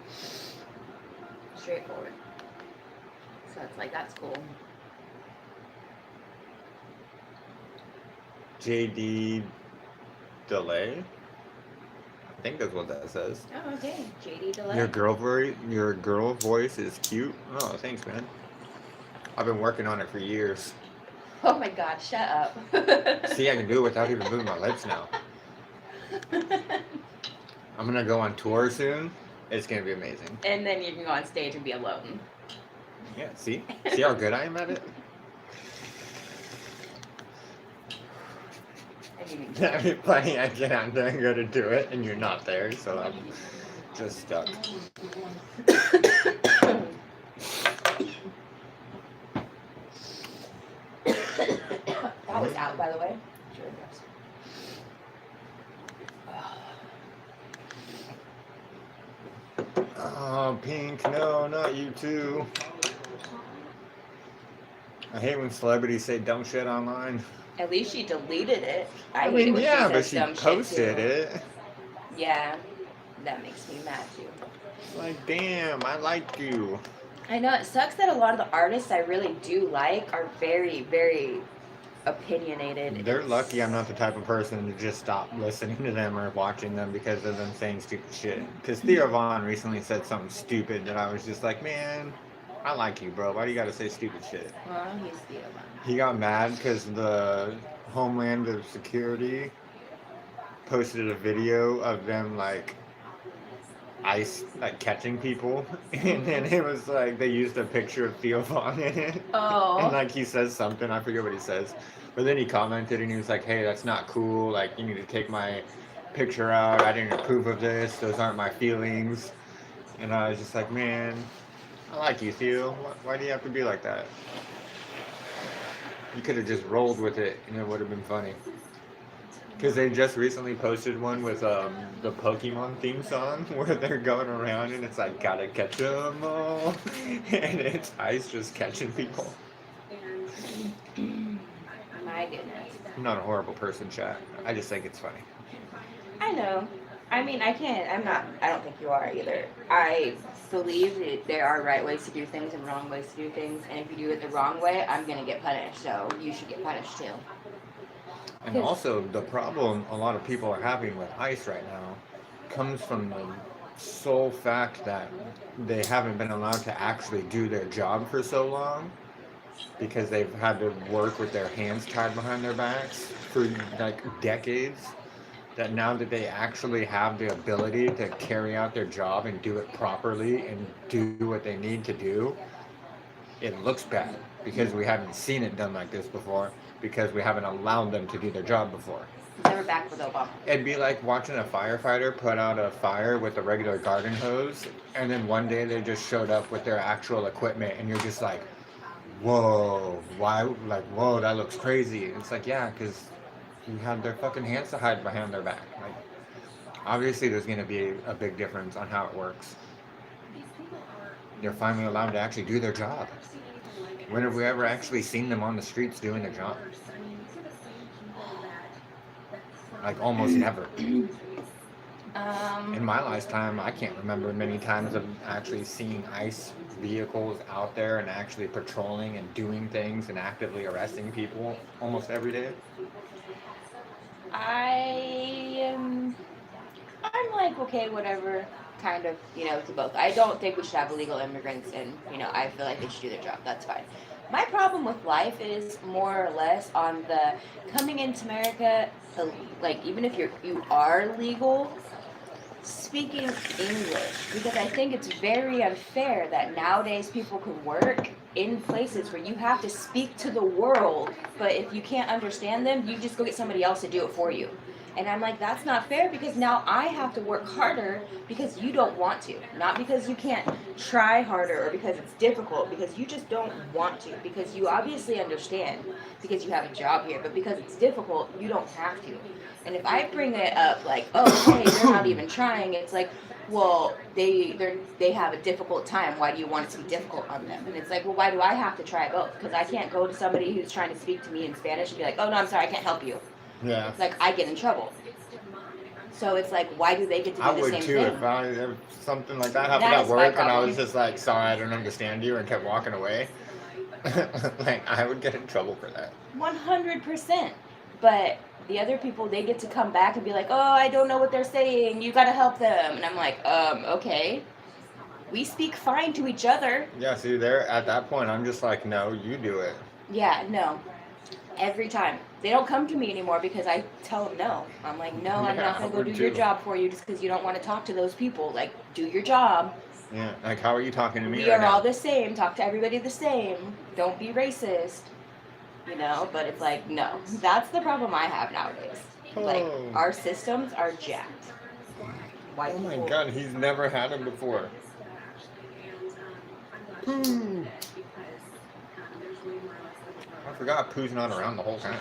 straightforward. So it's like, that's cool. JD Delay? I think that's what that says. Oh, okay. JD Delay. Your girl voice is cute. Oh, thanks, man. I've been working on it for years. Oh my god, shut up. See, I can do it without even moving my lips now. I'm gonna go on tour soon. It's gonna be amazing. And then you can go on stage and be alone. Yeah, see? See how good I am at it? I mean, That'd be funny. I get out there and go to do it, and you're not there, so I'm just stuck. that was out, by the way. Sure it was. Oh, Pink, no, not you too. I hate when celebrities say dumb shit online. At least she deleted it. I, I hate mean, when yeah, she but says she dumb shit, posted too. it. Yeah, that makes me mad too. Like, damn, I like you. I know it sucks that a lot of the artists I really do like are very, very opinionated. They're lucky I'm not the type of person to just stop listening to them or watching them because of them saying stupid shit. Because Theo Von recently said something stupid that I was just like, man, I like you, bro. Why do you gotta say stupid shit? Well, he's Theo Von. He got mad because the Homeland of Security posted a video of them like catching people, and then it was like they used a picture of Theo Von in it. Oh. And like he says something, I forget what he says, but then he commented and he was like, hey, that's not cool, like you need to take my picture out, I didn't approve of this, those aren't my feelings. And I was just like, man, I like you, Theo. Why do you have to be like that? You could have just rolled with it and it would have been funny. Because they just recently posted one with the Pokemon theme song where they're going around and it's like, gotta catch 'em all. And it's Ice just catching people. My goodness. I'm not a horrible person, chat. I just think it's funny. I know. I mean, I can't. I'm not. I don't think you are either. I believe that there are right ways to do things and wrong ways to do things, and if you do it the wrong way, I'm gonna get punished. So you should get punished too. And also, the problem a lot of people are having with ICE right now comes from the sole fact that they haven't been allowed to actually do their job for so long because they've had to work with their hands tied behind their backs for like decades. That now that they actually have the ability to carry out their job and do it properly and do what they need to do, it looks bad because we haven't seen it done like this before, because we haven't allowed them to do their job before. They were back with Obama. It'd be like watching a firefighter put out a fire with a regular garden hose, and then one day they just showed up with their actual equipment, and you're just like, whoa, why? Like, whoa, that looks crazy. It's like, yeah, because you had their fucking hands to hide behind their back. Like, obviously, there's going to be a big difference on how it works. They're finally allowed to actually do their job. When have we ever actually seen them on the streets doing their job? Like, almost never. In my lifetime, I can't remember many times of actually seeing ICE vehicles out there and actually patrolling and doing things and actively arresting people almost every day. I'm like, okay, whatever, kind of, to both. I don't think we should have illegal immigrants, and, I feel like they should do their job. That's fine. My problem with life is more or less on the coming into America, like, even if you are legal, speaking English, because I think it's very unfair that nowadays people can work in places where you have to speak to the world, but if you can't understand them, you just go get somebody else to do it for you. And I'm like, that's not fair, because now I have to work harder because you don't want to. Not because you can't try harder or because it's difficult, because you just don't want to. Because you obviously understand because you have a job here, but because it's difficult, you don't have to. And if I bring it up like, oh, hey, they're not even trying, it's like, well, they have a difficult time. Why do you want it to be difficult on them? And it's like, well, why do I have to try both? Because I can't go to somebody who's trying to speak to me in Spanish and be like, oh, no, I'm sorry, I can't help you. Yeah. It's like I get in trouble. So it's like, why do they get to do I the would same too thing? if something like that happened That at is my work and I problem. was just like, sorry, I don't understand you, and kept walking away. Like, I would get in trouble for that. 100%. But the other people, they get to come back and be like, oh, I don't know what they're saying. You got to help them. And I'm like, okay. We speak fine to each other. Yeah, see, there at that point, I'm just like, no, you do it. Yeah, no. Every time. They don't come to me anymore because I tell them no. I'm like, no, I'm Yeah, not I going to go would do too. your job for you just because you don't want to talk to those people. Like, do your job. Yeah, like, how are you talking to me We right are now? all the same. Talk to everybody the same. Don't be racist. But it's like, no. That's the problem I have nowadays. Like, Oh. our systems are jacked. White Oh my people. god, he's never had him before. Pooh. I forgot Pooh's not around the whole time.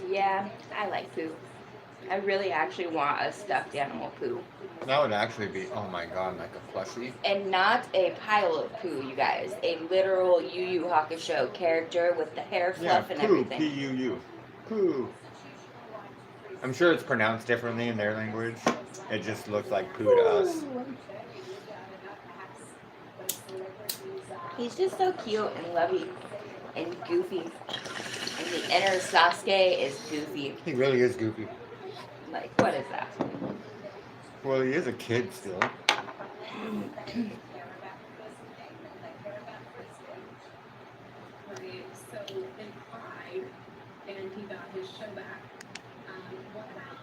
Yeah, I like Pooh. I really actually want a stuffed animal Pooh. That would actually be, oh my god, like a plushie. And not a pile of poo, you guys. A literal Yu Yu Hakusho character with the hair Yeah, fluff and Pooh, everything. P-U-U. Pooh. I'm sure it's pronounced differently in their language. It just looks like Pooh to us. He's just so cute and lovey and goofy. And the inner Sasuke is goofy. He really is goofy. Like, what is that? Well, he is a kid still. So in Pride, and he got his show back. What about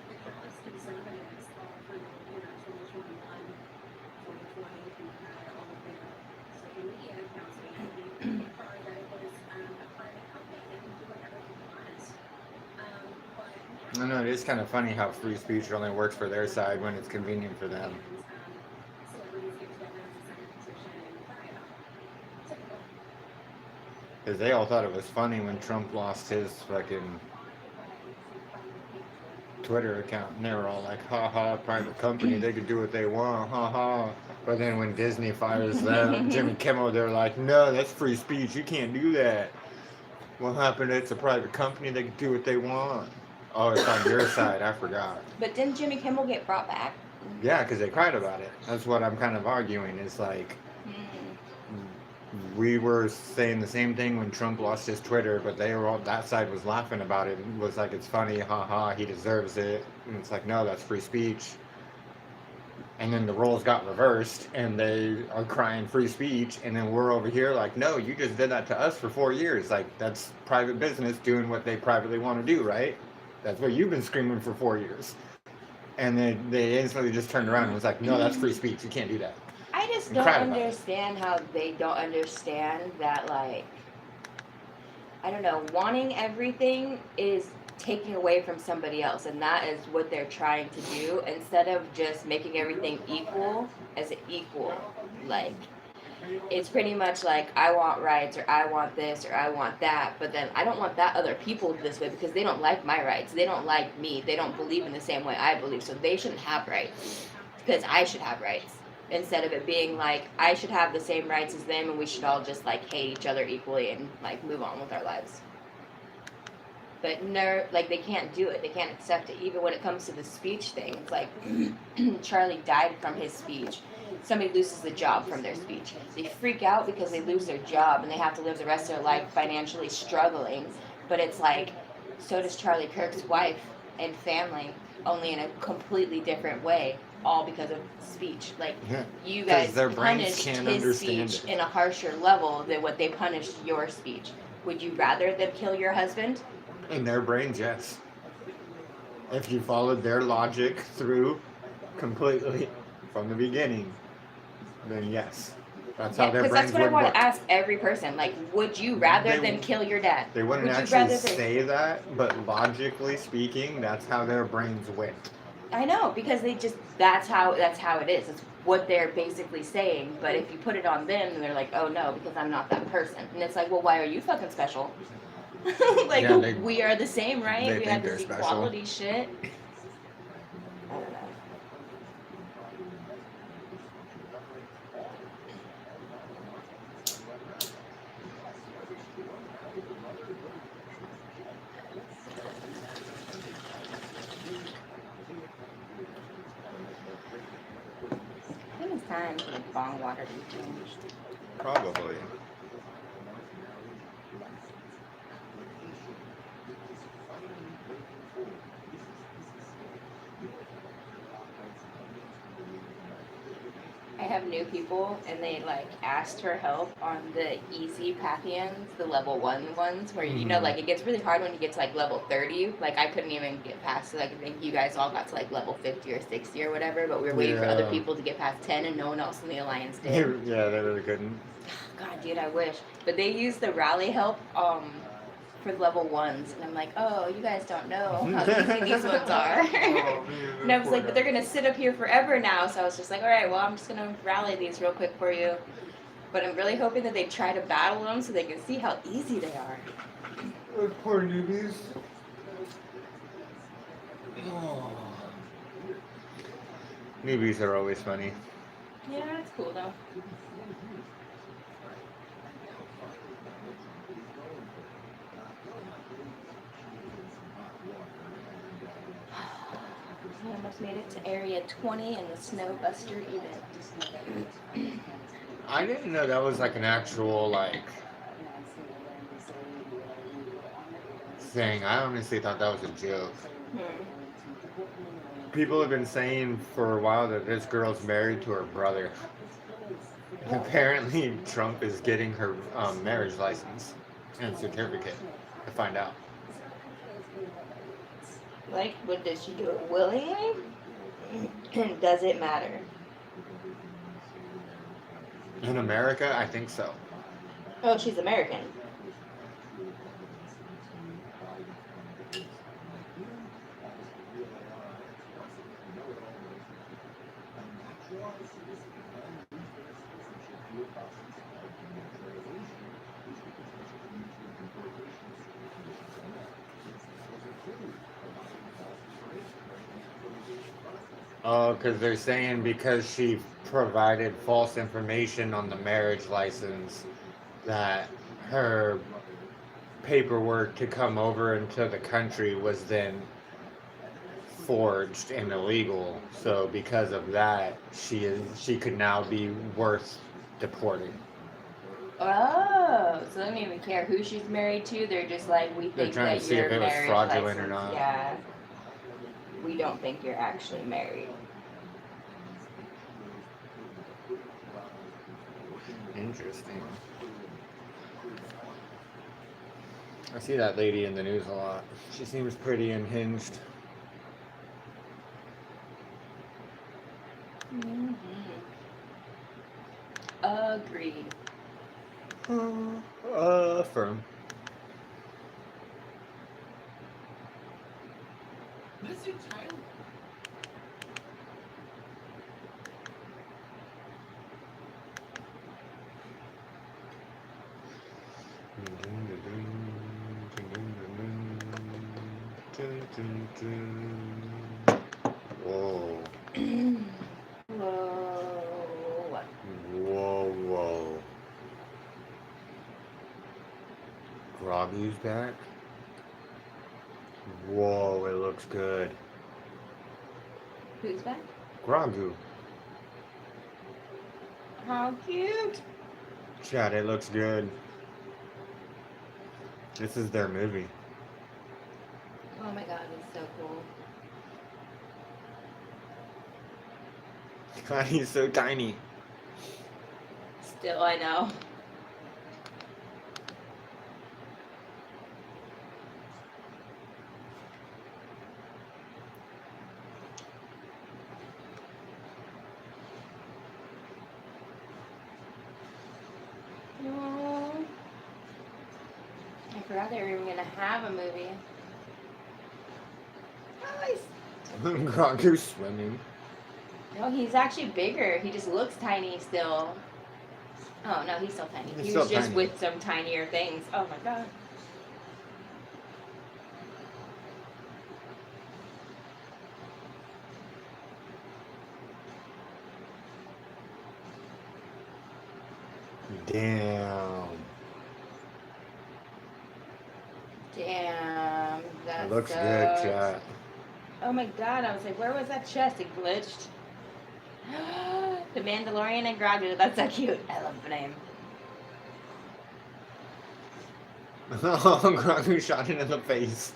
the countless conservatives for 2021, 2020, who had all of their social media accounts being Pride that it was a private company, they can do whatever they want. I know it is kind of funny how free speech only works for their side when it's convenient for them. Celebrities get together and sign a petition and cry about it. Typical. Because they all thought it was funny when Trump lost his fucking Twitter account, and they were all like, "Ha ha, private company, they could do what they want, ha ha." But then when Disney fires them, Jimmy Kimmel, they're like, "No, that's free speech. You can't do that. What happened? It's a private company. They can do what they want." Oh, it's on your side. I forgot. But didn't Jimmy Kimmel get brought back? Yeah, because they cried about it. That's what I'm kind of arguing. It's like we were saying the same thing when Trump lost his Twitter, but they were all, that side was laughing about it. It was like, it's funny, haha, he deserves it. And it's like, no, that's free speech. And then the roles got reversed, and they are crying free speech, and then we're over here like, no, you just did that to us for 4 years. Like, that's private business doing what they privately want to do, right? That's what you've been screaming for 4 years. And then they instantly just turned around and was like, no, that's free speech. You can't do that. I just And don't cried about it. understand how they don't understand that, like, I don't know, wanting everything is taking away from somebody else, and that is what they're trying to do instead of just making everything equal as an equal. Like, it's pretty much like, I want rights, or I want this, or I want that, but then I don't want that other people this way because they don't like my rights. They don't like me. They don't believe in the same way I believe, so they shouldn't have rights because I should have rights. Instead of it being like, I should have the same rights as them and we should all just like hate each other equally and like move on with our lives. But no, like they can't do it. They can't accept it. Even when it comes to the speech thing, it's like Charlie died from his speech. Somebody loses a job from their speech. They freak out because they lose their job and they have to live the rest of their life financially struggling. But it's like, so does Charlie Kirk's wife and family, only in a completely different way, all because of speech. Like, you guys their brains punished can't his understand speech it. in a harsher level than what they punished your speech. Would you rather them kill your husband? In their brains, yes. If you followed their logic through completely from the beginning, then yes. That's how Yeah, their because brains that's what I would want work. to ask every person. Like, would you rather They- them kill your dad? They wouldn't Would you actually rather them- say that, but logically speaking, that's how their brains went. I know, because they just that's how it is. It's what they're basically saying. But if you put it on them, then they're like, oh no, because I'm not that person. And it's like, well, why are you fucking special? Like, Yeah, we are the same, right? they We think have they're this special. equality shit. I don't know. I think it's time for the bong water to be changed. Probably. I have new people, and they like asked for help on the easy Pathians, the level 1 ones, where you know, like it gets really hard when you get to like level 30. Like I couldn't even get past. Like I think you guys all got to like level 50 or 60 or whatever, but we were waiting for other Yeah. people to get past 10, and no one else in the alliance did. Yeah, they really couldn't. God, dude, I wish. But they used the rally help for level 1s, and I'm like, oh, you guys don't know how easy these ones are. And I was like, but they're gonna sit up here forever now. So I was just like, all right, well, I'm just gonna rally these real quick for you. But I'm really hoping that they try to battle them so they can see how easy they are. Those poor newbies. Oh. Newbies are always funny. Yeah, that's cool though. We almost made it to Area 20 in the Snow Buster event. I didn't know that was like an actual like thing. I honestly thought that was a joke. People have been saying for a while that this girl's married to her brother. Apparently, Trump is getting her marriage license and certificate to find out. Like, what does she do it willingly? Does it matter? In America, I think so. Oh, she's American. Oh, because they're saying because she provided false information on the marriage license that her paperwork to come over into the country was then forged and illegal. So because of that, she could now be worth deporting. Oh, so they don't even care who she's married to. They're just like, we They're think trying that to see your if it was marriage fraudulent or license. not. Yeah, we don't think you're actually married. Interesting. I see that lady in the news a lot. She seems pretty unhinged. Mm-hmm. Agreed. Firm. Missing child. Whoa. Whoa. Whoa, whoa. Groggy's back? Whoa, it looks good. Who's back? Grogu. How cute. Chad, it looks good. This is their movie. Oh my god, it's so cool. God, he's so tiny. Still, I know. Oh, I forgot they were even gonna have a movie. Nice. Grogu's swimming. No, he's actually bigger. He just looks tiny still. Oh no, he's still tiny. He's He still was just tiny. with some tinier things. Oh my god. Damn. Damn. That's It looks so... good, chat. Oh my god, I was like, where was that chest? It glitched. The Mandalorian and Grogu, that's so cute. I love the name. Grogu shot it in the face.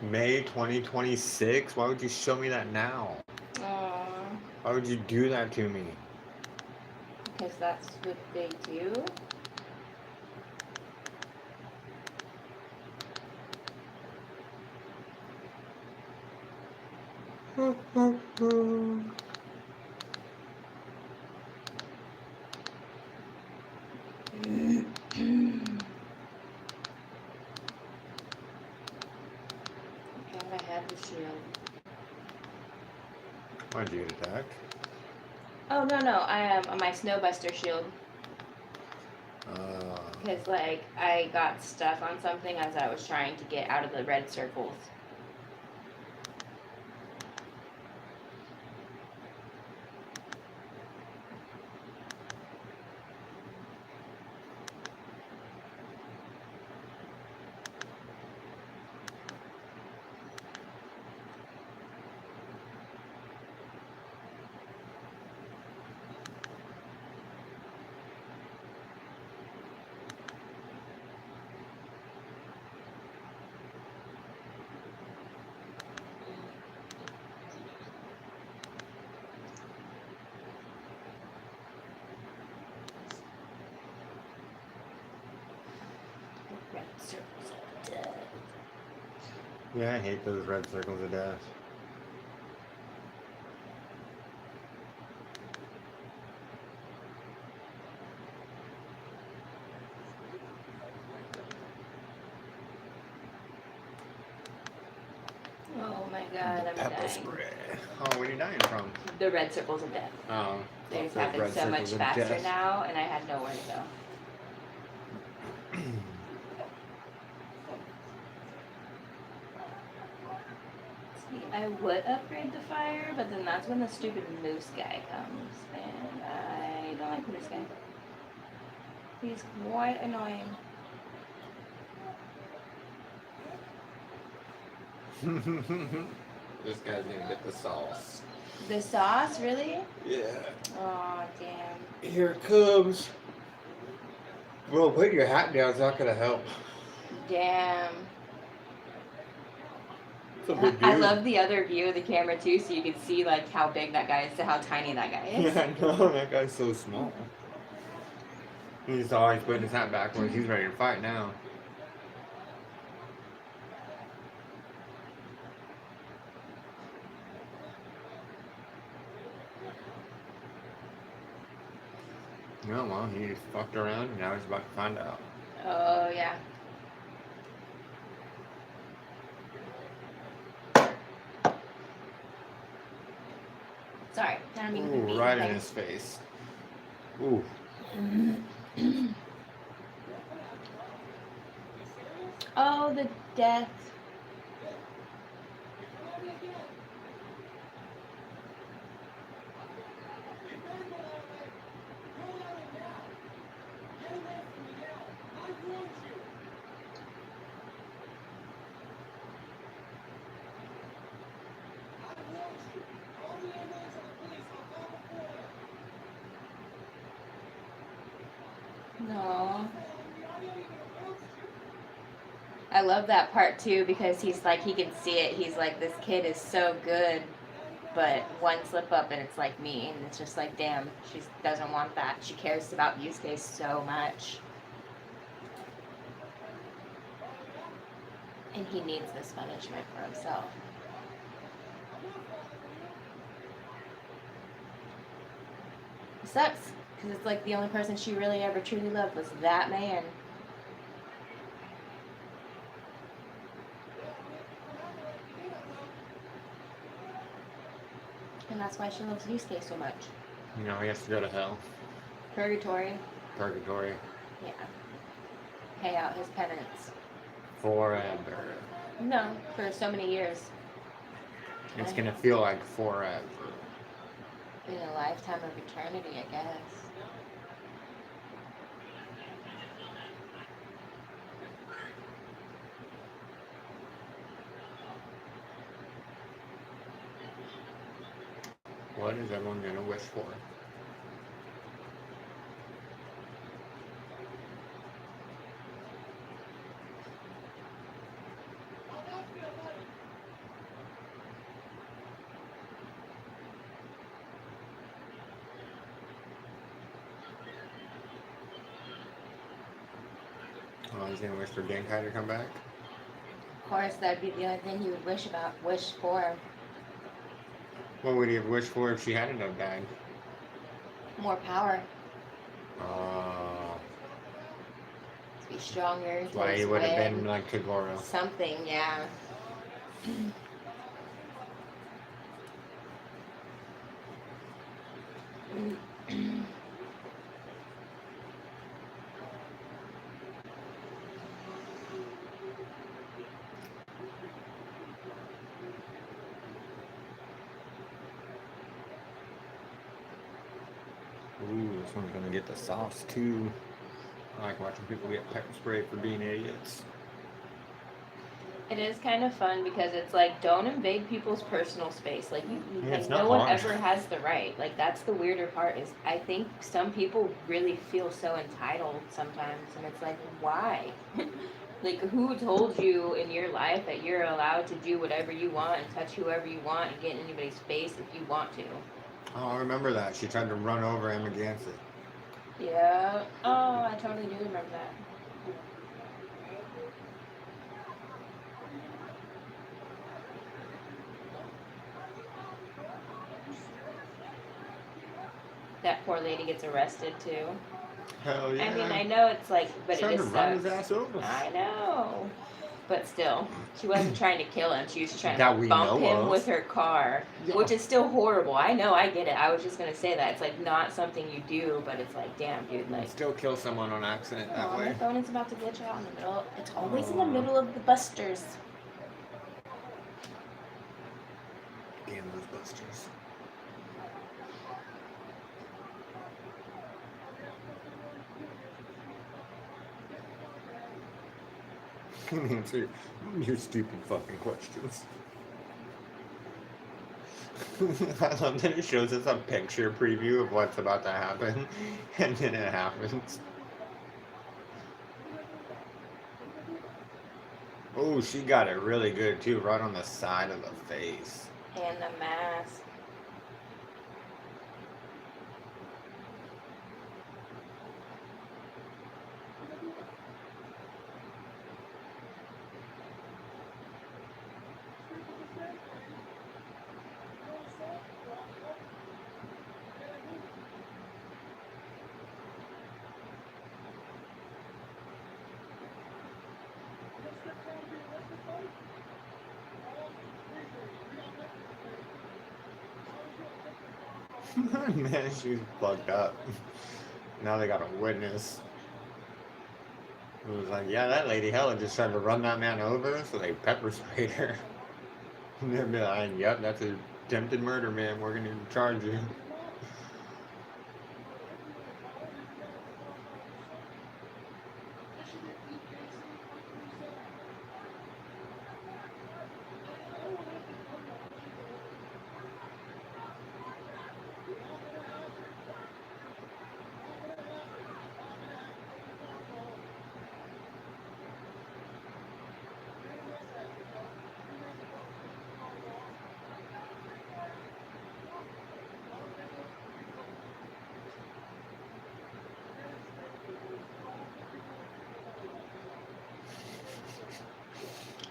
May 2026? Why would you show me that now? Aww, Why would you do that to me? because that's what they do. And I had the shield. Why'd you get attacked? Oh no, I am my snowbuster shield. Uh, Because like I got stuck on something as I was trying to get out of the red circles. Red circles of death. yeah, I hate those red circles of death. Oh my god, I'm Pepper dying. spray. Oh, where are you dying from? The red circles of death. Oh, They just those happen red so much circles of faster death. now, and I had nowhere to go. See, I would upgrade the fire, but then that's when the stupid moose guy comes, and I don't like moose guy. He's quite annoying. This guy's gonna get the sauce. The sauce, really? Yeah. Oh, damn. Here it comes. Bro, putting your hat down is not gonna help. Damn. It's a big I dude. love the other view of the camera too, so you can see like how big that guy is to how tiny that guy is. Yeah, I know. That guy's so small. He's always putting his hat backwards. He's ready to fight now. No, well, he just fucked around and now he's about to find out. Oh yeah. Sorry, I don't mean to Ooh, be right in like- his face. Ooh. Oh, the death. No. I love that part too because he's like, he can see it. He's like, this kid is so good, but one slip up and it's like me. And it's just like, damn, she doesn't want that. She cares about Yusuke so much. And he needs this punishment for himself. It sucks because it's like the only person she really ever truly loved was that man. And that's why she loves Yusuke so much. You know, he has to go to hell. Purgatory. Purgatory. Yeah. Pay out his penance. Forever. No, for so many years. It's gonna feel like forever. In a lifetime of eternity, I guess. What is everyone gonna wish for? Oh, he's gonna wish for Genkai to come back? Of course, that'd be the only thing he would wish for. What would he have wished for if she hadn't have died? More power. Oh, To be stronger. To why he would have win. been like Kagoro. Something, yeah. Ooh, this one's gonna get the sauce too. I like watching people get pepper sprayed for being idiots. It is kind of fun because it's like, don't invade people's personal space. Like, Yeah, like it's no not one hard. ever has the right. Like, that's the weirder part is I think some people really feel so entitled sometimes. And it's like, why? Like, who told you in your life that you're allowed to do whatever you want and touch whoever you want and get in anybody's face if you want to? Oh, I remember that. She tried to run over him against it. Yeah. Oh, I totally do remember that. That poor lady gets arrested too. Hell yeah. I mean, I know it's like, but Tried it to just run his sucks. ass over. I know. But still, she wasn't trying to kill him. She was just trying That to we bump know him of. with her car, Yeah. which is still horrible. I know, I get it. I was just gonna say that. It's like not something you do, but it's like, damn, dude, like. Still kill someone on accident that Oh, my way. phone is about to glitch out in the middle. It's always in the Aw. middle of the busters. Damn those busters. Answer your stupid fucking questions. I love that it shows us a picture preview of what's about to happen, and then it happens. Oh, she got it really good too, right on the side of the face. And the mask. Man, she's fucked up. Now they got a witness. It was like, yeah, that lady hella just tried to run that man over, so they pepper sprayed her. And they'd be like, yep, that's attempted murder, man. We're gonna charge you.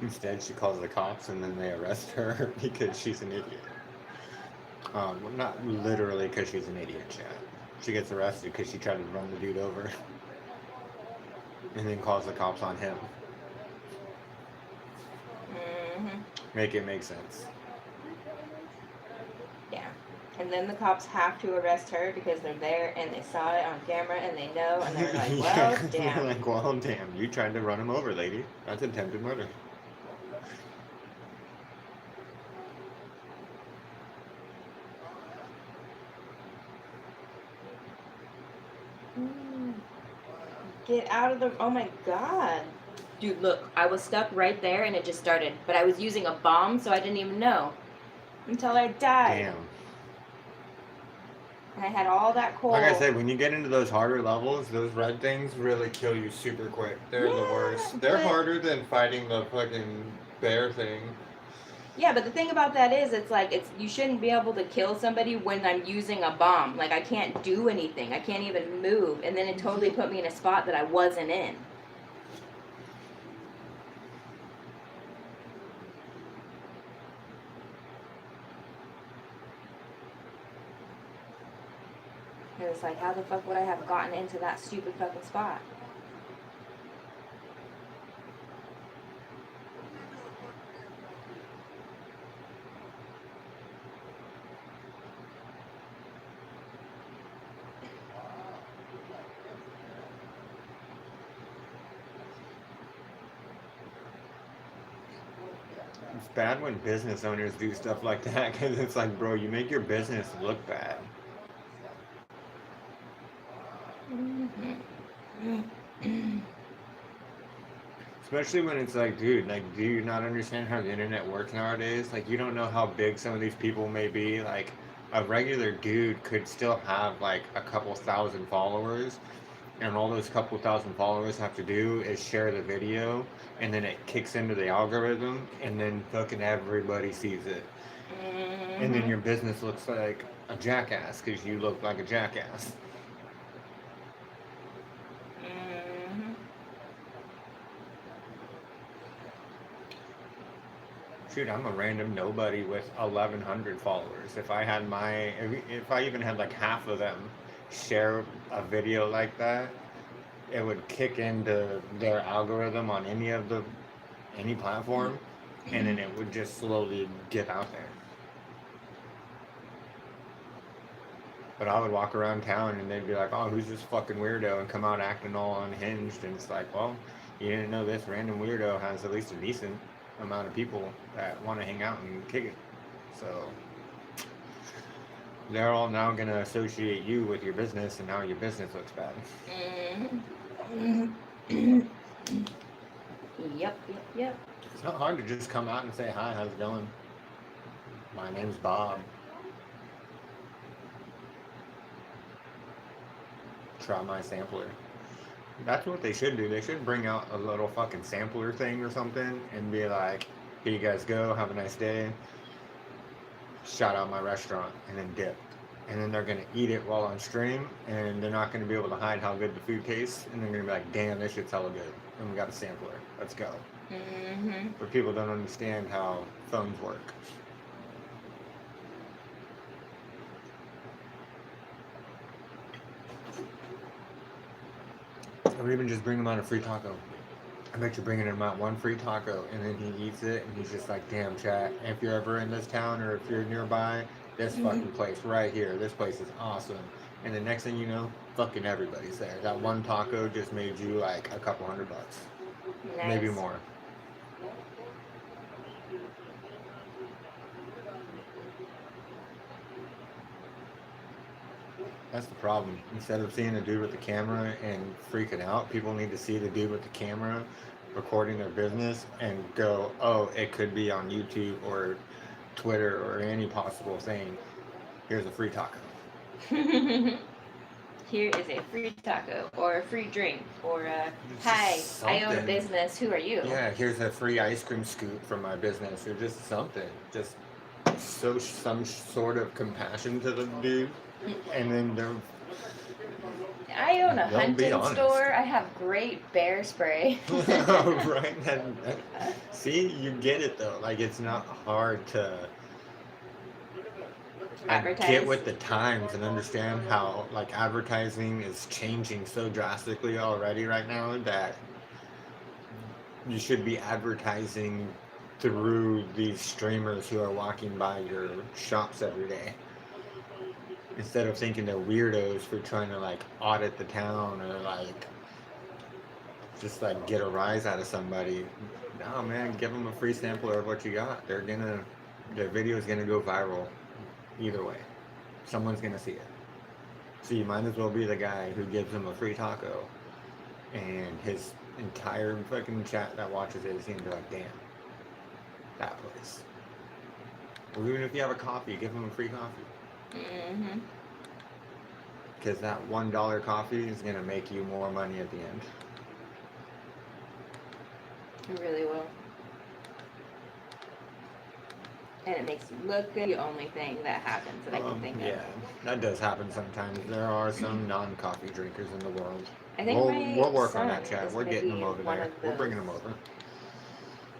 Instead, she calls the cops and then they arrest her because she's an idiot. Not literally because she's an idiot, Chad. She gets arrested because she tried to run the dude over and then calls the cops on him. Mm-hmm. Make it make sense. Yeah. And then the cops have to arrest her because they're there and they saw it on camera and they know and they're like, well, Yeah, damn. they're like, well, damn, you tried to run him over, lady. That's attempted murder. Get out of the. Oh my god. Dude, look, I was stuck right there and it just started. But I was using a bomb, so I didn't even know. Until I died. Damn. And I had all that coal. Like I said, when you get into those harder levels, those red things really kill you super quick. They're the worst. They're but- harder than fighting the fucking bear thing. Yeah, but the thing about that is, it's like, you shouldn't be able to kill somebody when I'm using a bomb. Like, I can't do anything. I can't even move. And then it totally put me in a spot that I wasn't in. And it's like, how the fuck would I have gotten into that stupid fucking spot? It's bad when business owners do stuff like that because it's like, bro, you make your business look bad. Especially when it's like, dude, like, do you not understand how the internet works nowadays? Like, you don't know how big some of these people may be. Like, a regular dude could still have, like, a couple thousand followers, and all those couple thousand followers have to do is share the video, and then it kicks into the algorithm, and then fucking everybody sees it. And then your business looks like a jackass because you look like a jackass. Shoot, I'm a random nobody with 1,100 followers. If I had if I even had like half of them share a video like that, it would kick into their algorithm on any platform, and then it would just slowly get out there. But I would walk around town and they'd be like, oh, who's this fucking weirdo? And come out acting all unhinged. And it's like, well, you didn't know this random weirdo has at least a decent amount of people that want to hang out and kick it. So they're all now gonna associate you with your business, and now your business looks bad. Yep. It's not hard to just come out and say, hi, how's it going? My name's Bob. Try my sampler. That's what they should do. They should bring out a little fucking sampler thing or something and be like, here you guys go, have a nice day. Shout out my restaurant, and then dip. And then they're gonna eat it while on stream, and they're not gonna be able to hide how good the food tastes, and they're gonna be like, damn, this shit's hella good. And we got a sampler. Let's go. But people don't understand how phones work. Or even just bring him out a free taco. I bet you're bringing him out one free taco, and then he eats it, and he's just like, damn, chat, if you're ever in this town, or if you're nearby, this fucking place right here, this place is awesome. And the next thing you know, fucking everybody's there. That one taco just made you like a couple $100. Nice. Maybe more. That's the problem. Instead of seeing a dude with the camera and freaking out, people need to see the dude with the camera recording their business and go, oh, it could be on YouTube or Twitter or any possible thing. Here's a free taco. Here is a free taco or a free drink or a Just hi, I own a something. business. Who are you? Yeah, here's a free ice cream scoop from my business, or just something. Just some sort of compassion to the dude, and then they're I own a They'll be hunting honest. store. I have great bear spray. right. See, you get it though. Like, it's not hard to Advertise. get with the times and understand how like advertising is changing so drastically already right now that you should be advertising through these streamers who are walking by your shops every day, instead of thinking they're weirdos for trying to like audit the town or like just like get a rise out of somebody. No, man, give them a free sampler of what you got. Their video is gonna go viral either way. Someone's gonna see it. So you might as well be the guy who gives them a free taco, and his entire fucking chat that watches it is gonna be like, damn, that place. Or even if you have a coffee, give them a free coffee. Because that $1 coffee is gonna make you more money at the end. It really will. And it makes you look good. The only thing that happens that I can think Yeah, of. that does happen sometimes. There are some non-coffee drinkers in the world. I think my We'll work on son that, chat. is We're gonna getting be them over one there. of We're bringing those. them over.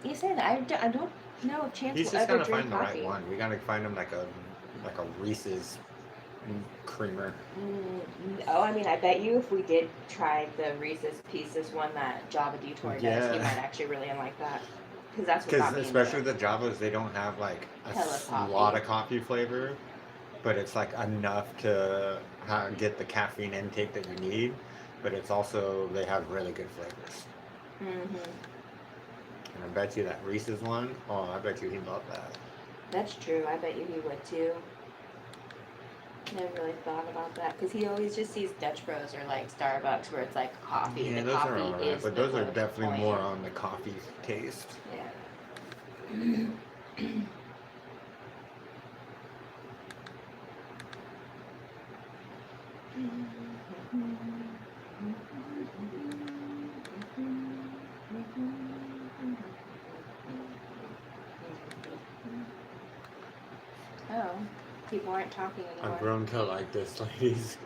You say that I don't know if Chance He's will just ever gotta drink find the coffee. right one. We gotta find him like a Reese's creamer. Oh, I mean, I bet you if we did try the Reese's Pieces one that Java Detour does, he Yeah. might actually really like that. Because that's what Because got me especially into the Javas, they don't have like a Hella coffee. lot of coffee flavor, but it's like enough to get the caffeine intake that you need. But it's also, they have really good flavors. And I bet you that Reese's one, oh, I bet you he'd love that. That's true. I bet you he would too. Never really thought about that because he always just sees Dutch Bros or like Starbucks where it's like coffee. Yeah, the those coffee are alright, is but the those are most definitely point. more on the coffee taste. Yeah. Oh, people aren't talking anymore. I've grown to like this lady's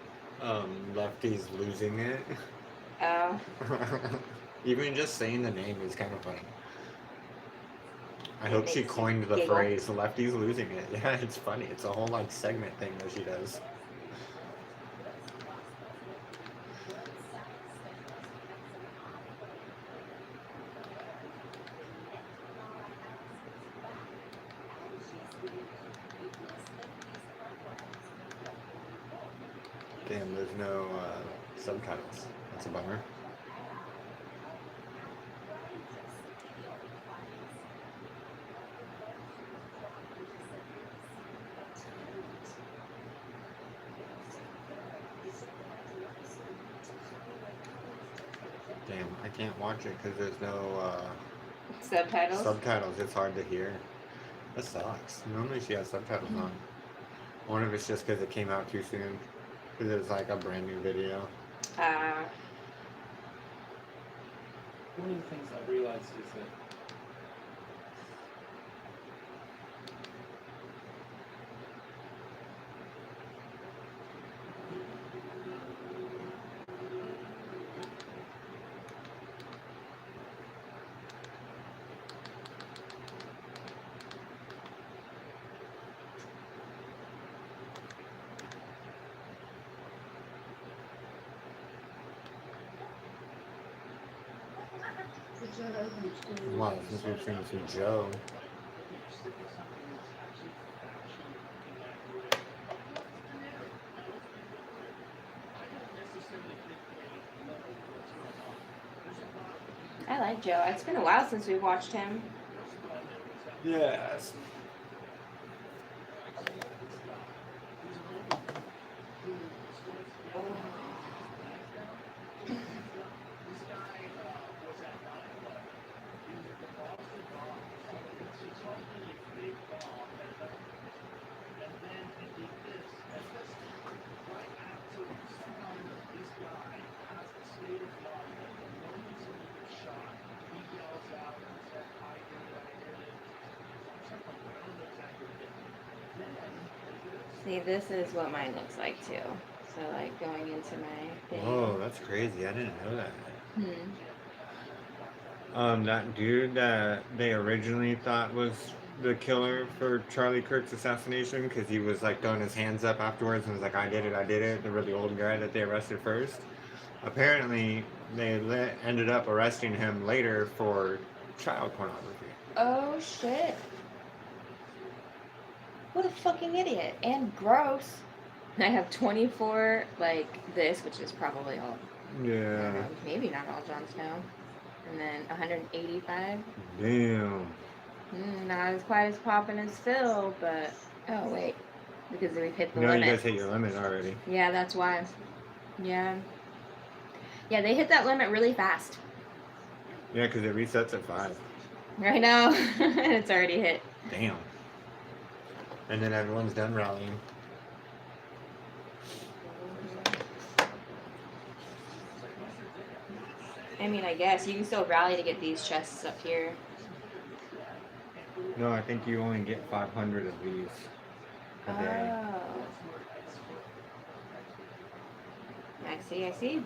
lefties losing it. Oh, Even just saying the name is kind of funny. I It hope she makes you coined the giggle. phrase lefties losing it. Yeah, it's funny. It's a whole like segment thing that she does. Damn, there's no subtitles. That's a bummer. Damn, I can't watch it because there's no Subtitles. subtitles. It's hard to hear. That sucks. Normally she has subtitles on. I wonder if it's just because it came out too soon. Because it's like a brand new video. One of the things I realized is that Wow, since we've seen Joe. I like Joe. It's been a while since we've watched him. Yes. See, this is what mine looks like too. So like going into my thing. Oh, that's crazy. I didn't know that. Hmm. That dude that they originally thought was the killer for Charlie Kirk's assassination because he was like throwing his hands up afterwards and was like, I did it. The really old guy that they arrested first. Apparently, they ended up arresting him later for child pornography. Oh shit. What a fucking idiot. And gross. I have 24 like this, which is probably all. Yeah. Maybe not all Jon Snow. And then 185. Damn. Not as quite as popping as Phil, but oh wait, because we've hit the No, limit. you guys hit your limit already. Yeah, that's why. Yeah, they hit that limit really fast. Yeah, because it resets at 5. Right now, it's already hit. Damn. And then everyone's done rallying. I mean, I guess you can still rally to get these chests up here. No, I think you only get 500 of these a day. Oh. I see.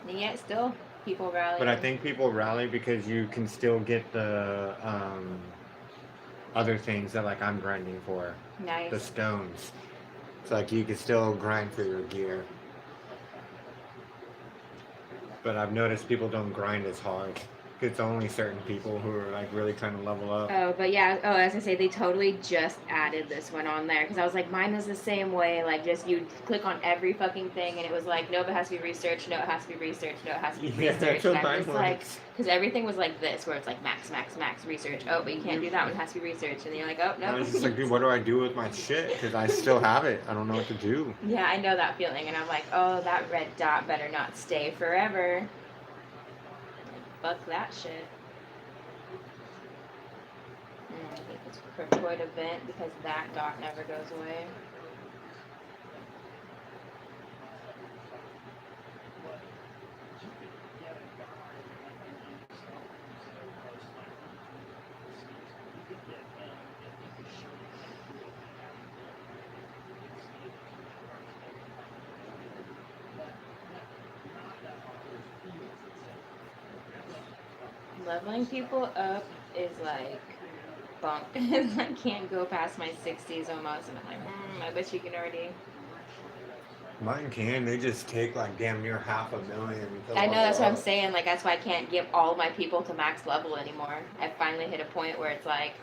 And yet still, people rally. But I think people rally because you can still get the other things that like I'm grinding for. Nice. The stones. It's like you can still grind for your gear. But I've noticed people don't grind as hard. It's only certain people who are like really trying to level up. Oh, but yeah. Oh, as I say, they totally just added this one on there because I was like, mine is the same way. Like, just you click on every fucking thing, and it was like, no, it has to be researched. No, it has to be researched. No, it has to be Yeah, researched. that's what And I'm mine just like, was. because everything was like this, where it's like max research. Oh, but you can't do that one. It has to be researched. And then you're like, oh no. I was just like, dude, what do I do with my shit? Because I still have it. I don't know what to do. Yeah, I know that feeling, and I'm like, oh, that red dot better not stay forever. Fuck that shit. I think it's Cryptoid event because that dot never goes away. Leveling people up is like bunk. I can't go past my 60s almost, and I'm like, I bet you can already. Mine can. They just take like damn near 500,000. I know, that's what I'm saying. Like, that's why I can't give all my people to max level anymore. I finally hit a point where it's like,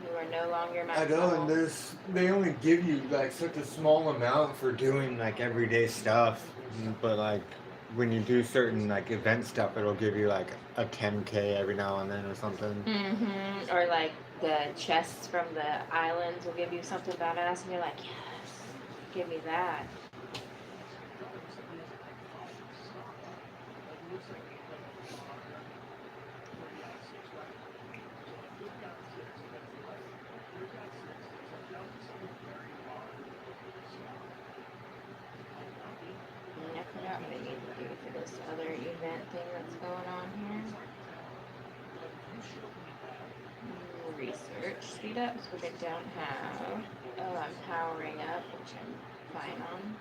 you are no longer max I know, level. and they only give you like such a small amount for doing like everyday stuff, but like when you do certain like event stuff, it'll give you like a 10K every now and then or something. Or like the chests from the islands will give you something badass, and you're like, yes, give me that. And I forgot what I need to do for this other event thing that's going on here. Research speed ups, which I don't have. Oh, I'm powering up, which I'm fine on.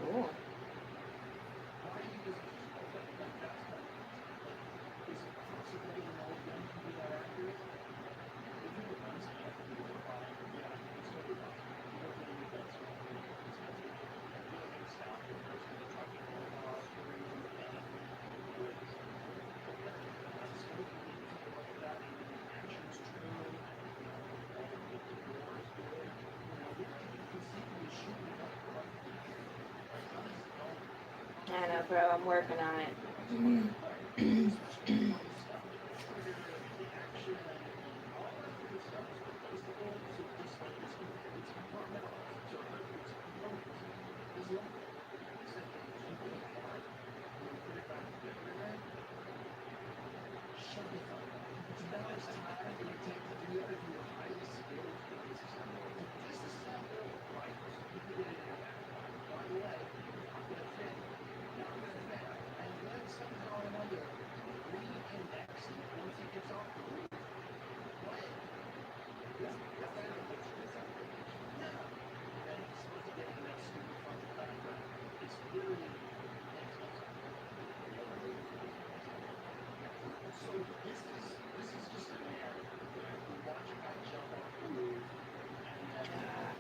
Cool. I know, bro. I'm working on it.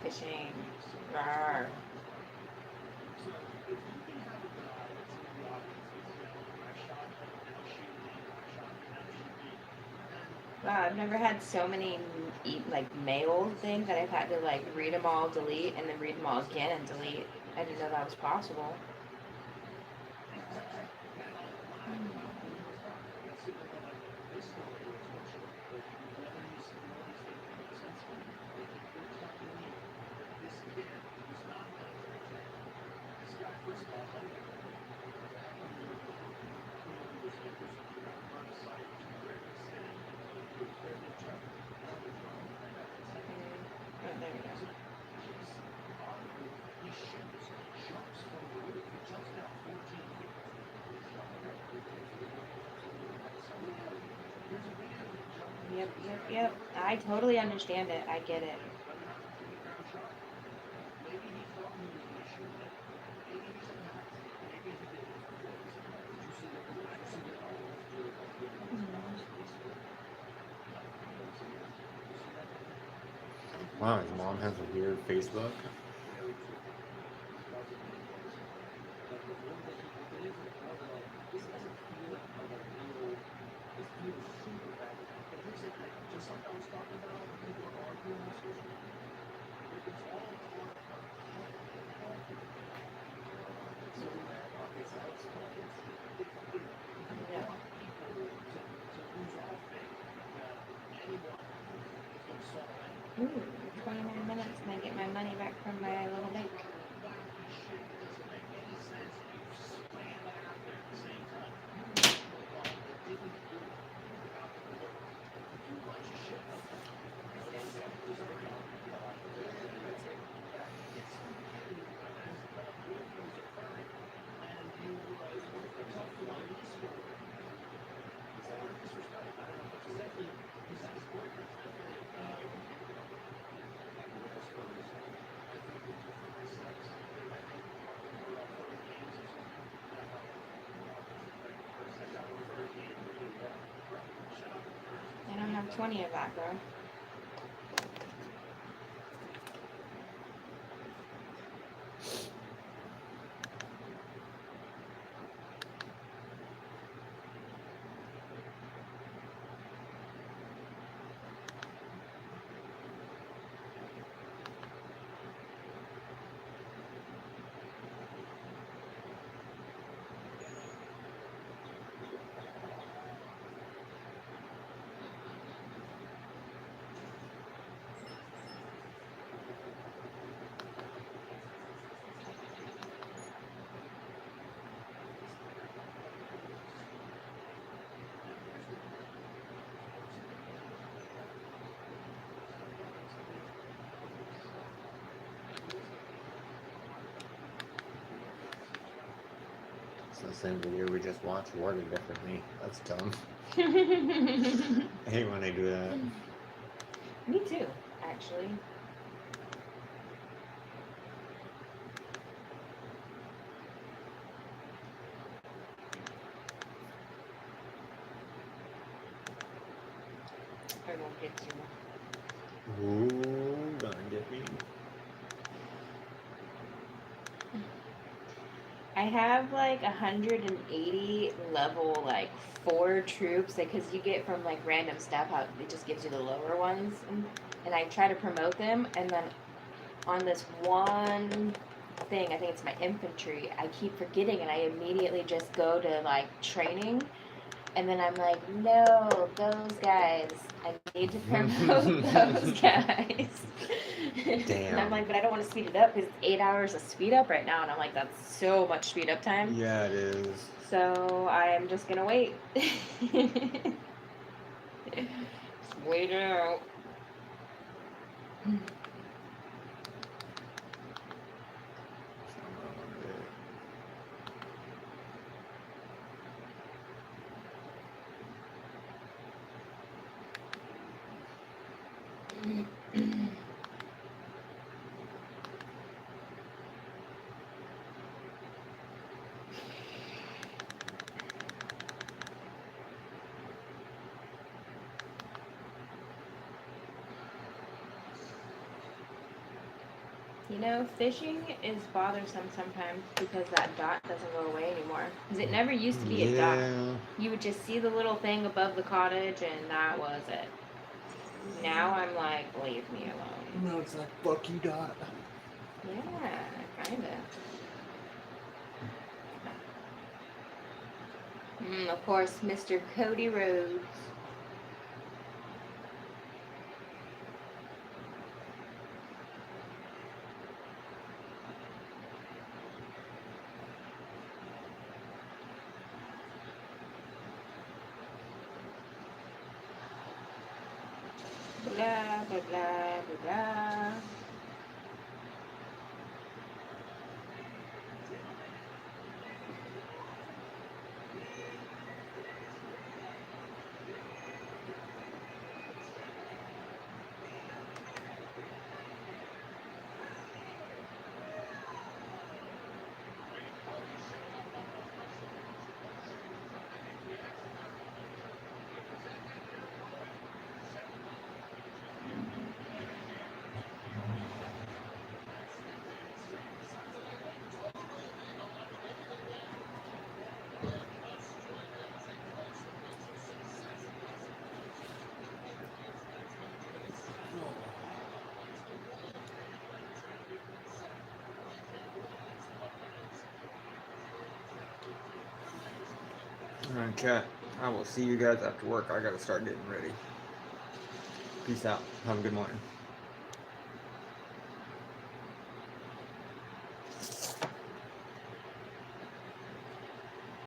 Fishing. Rawr. Wow, I've never had so many like mail things that I've had to like read them all, delete, and then read them all again and delete. I didn't know that was possible. Oh, there we go. Yep. I totally understand it. I get it. Wow, his mom has a weird Facebook. Ooh, 29 minutes and I get my money back from my little bank. I don't have 20 of that, bro. So the same video we just watched worded differently. That's dumb. I hate when they do that. Me too, actually. I won't get you. Ooh, gonna get me. I have like 180 level like 4 troops because you get from like random stuff how it just gives you the lower ones, and I try to promote them, and then on this one thing, I think it's my infantry, I keep forgetting and I immediately just go to like training, and then I'm like, no, those guys, I need to promote those guys. And I'm Damn. like, but I don't want to speed it up because it's 8 hours of speed up right now, and I'm like, that's so much speed up time. Yeah, it is. So I am just gonna wait. Just wait it out. You know, fishing is bothersome sometimes because that dot doesn't go away anymore. Because it never used to be a dot. Yeah. You would just see the little thing above the cottage, and that was it. Now I'm like, leave me alone. No, it's like fuck you, dot. Yeah, kinda. Of course, Mr. Cody Rhodes. Blah, blah, blah, blah, blah. Alright, chat. I will see you guys after work. I gotta start getting ready. Peace out. Have a good morning.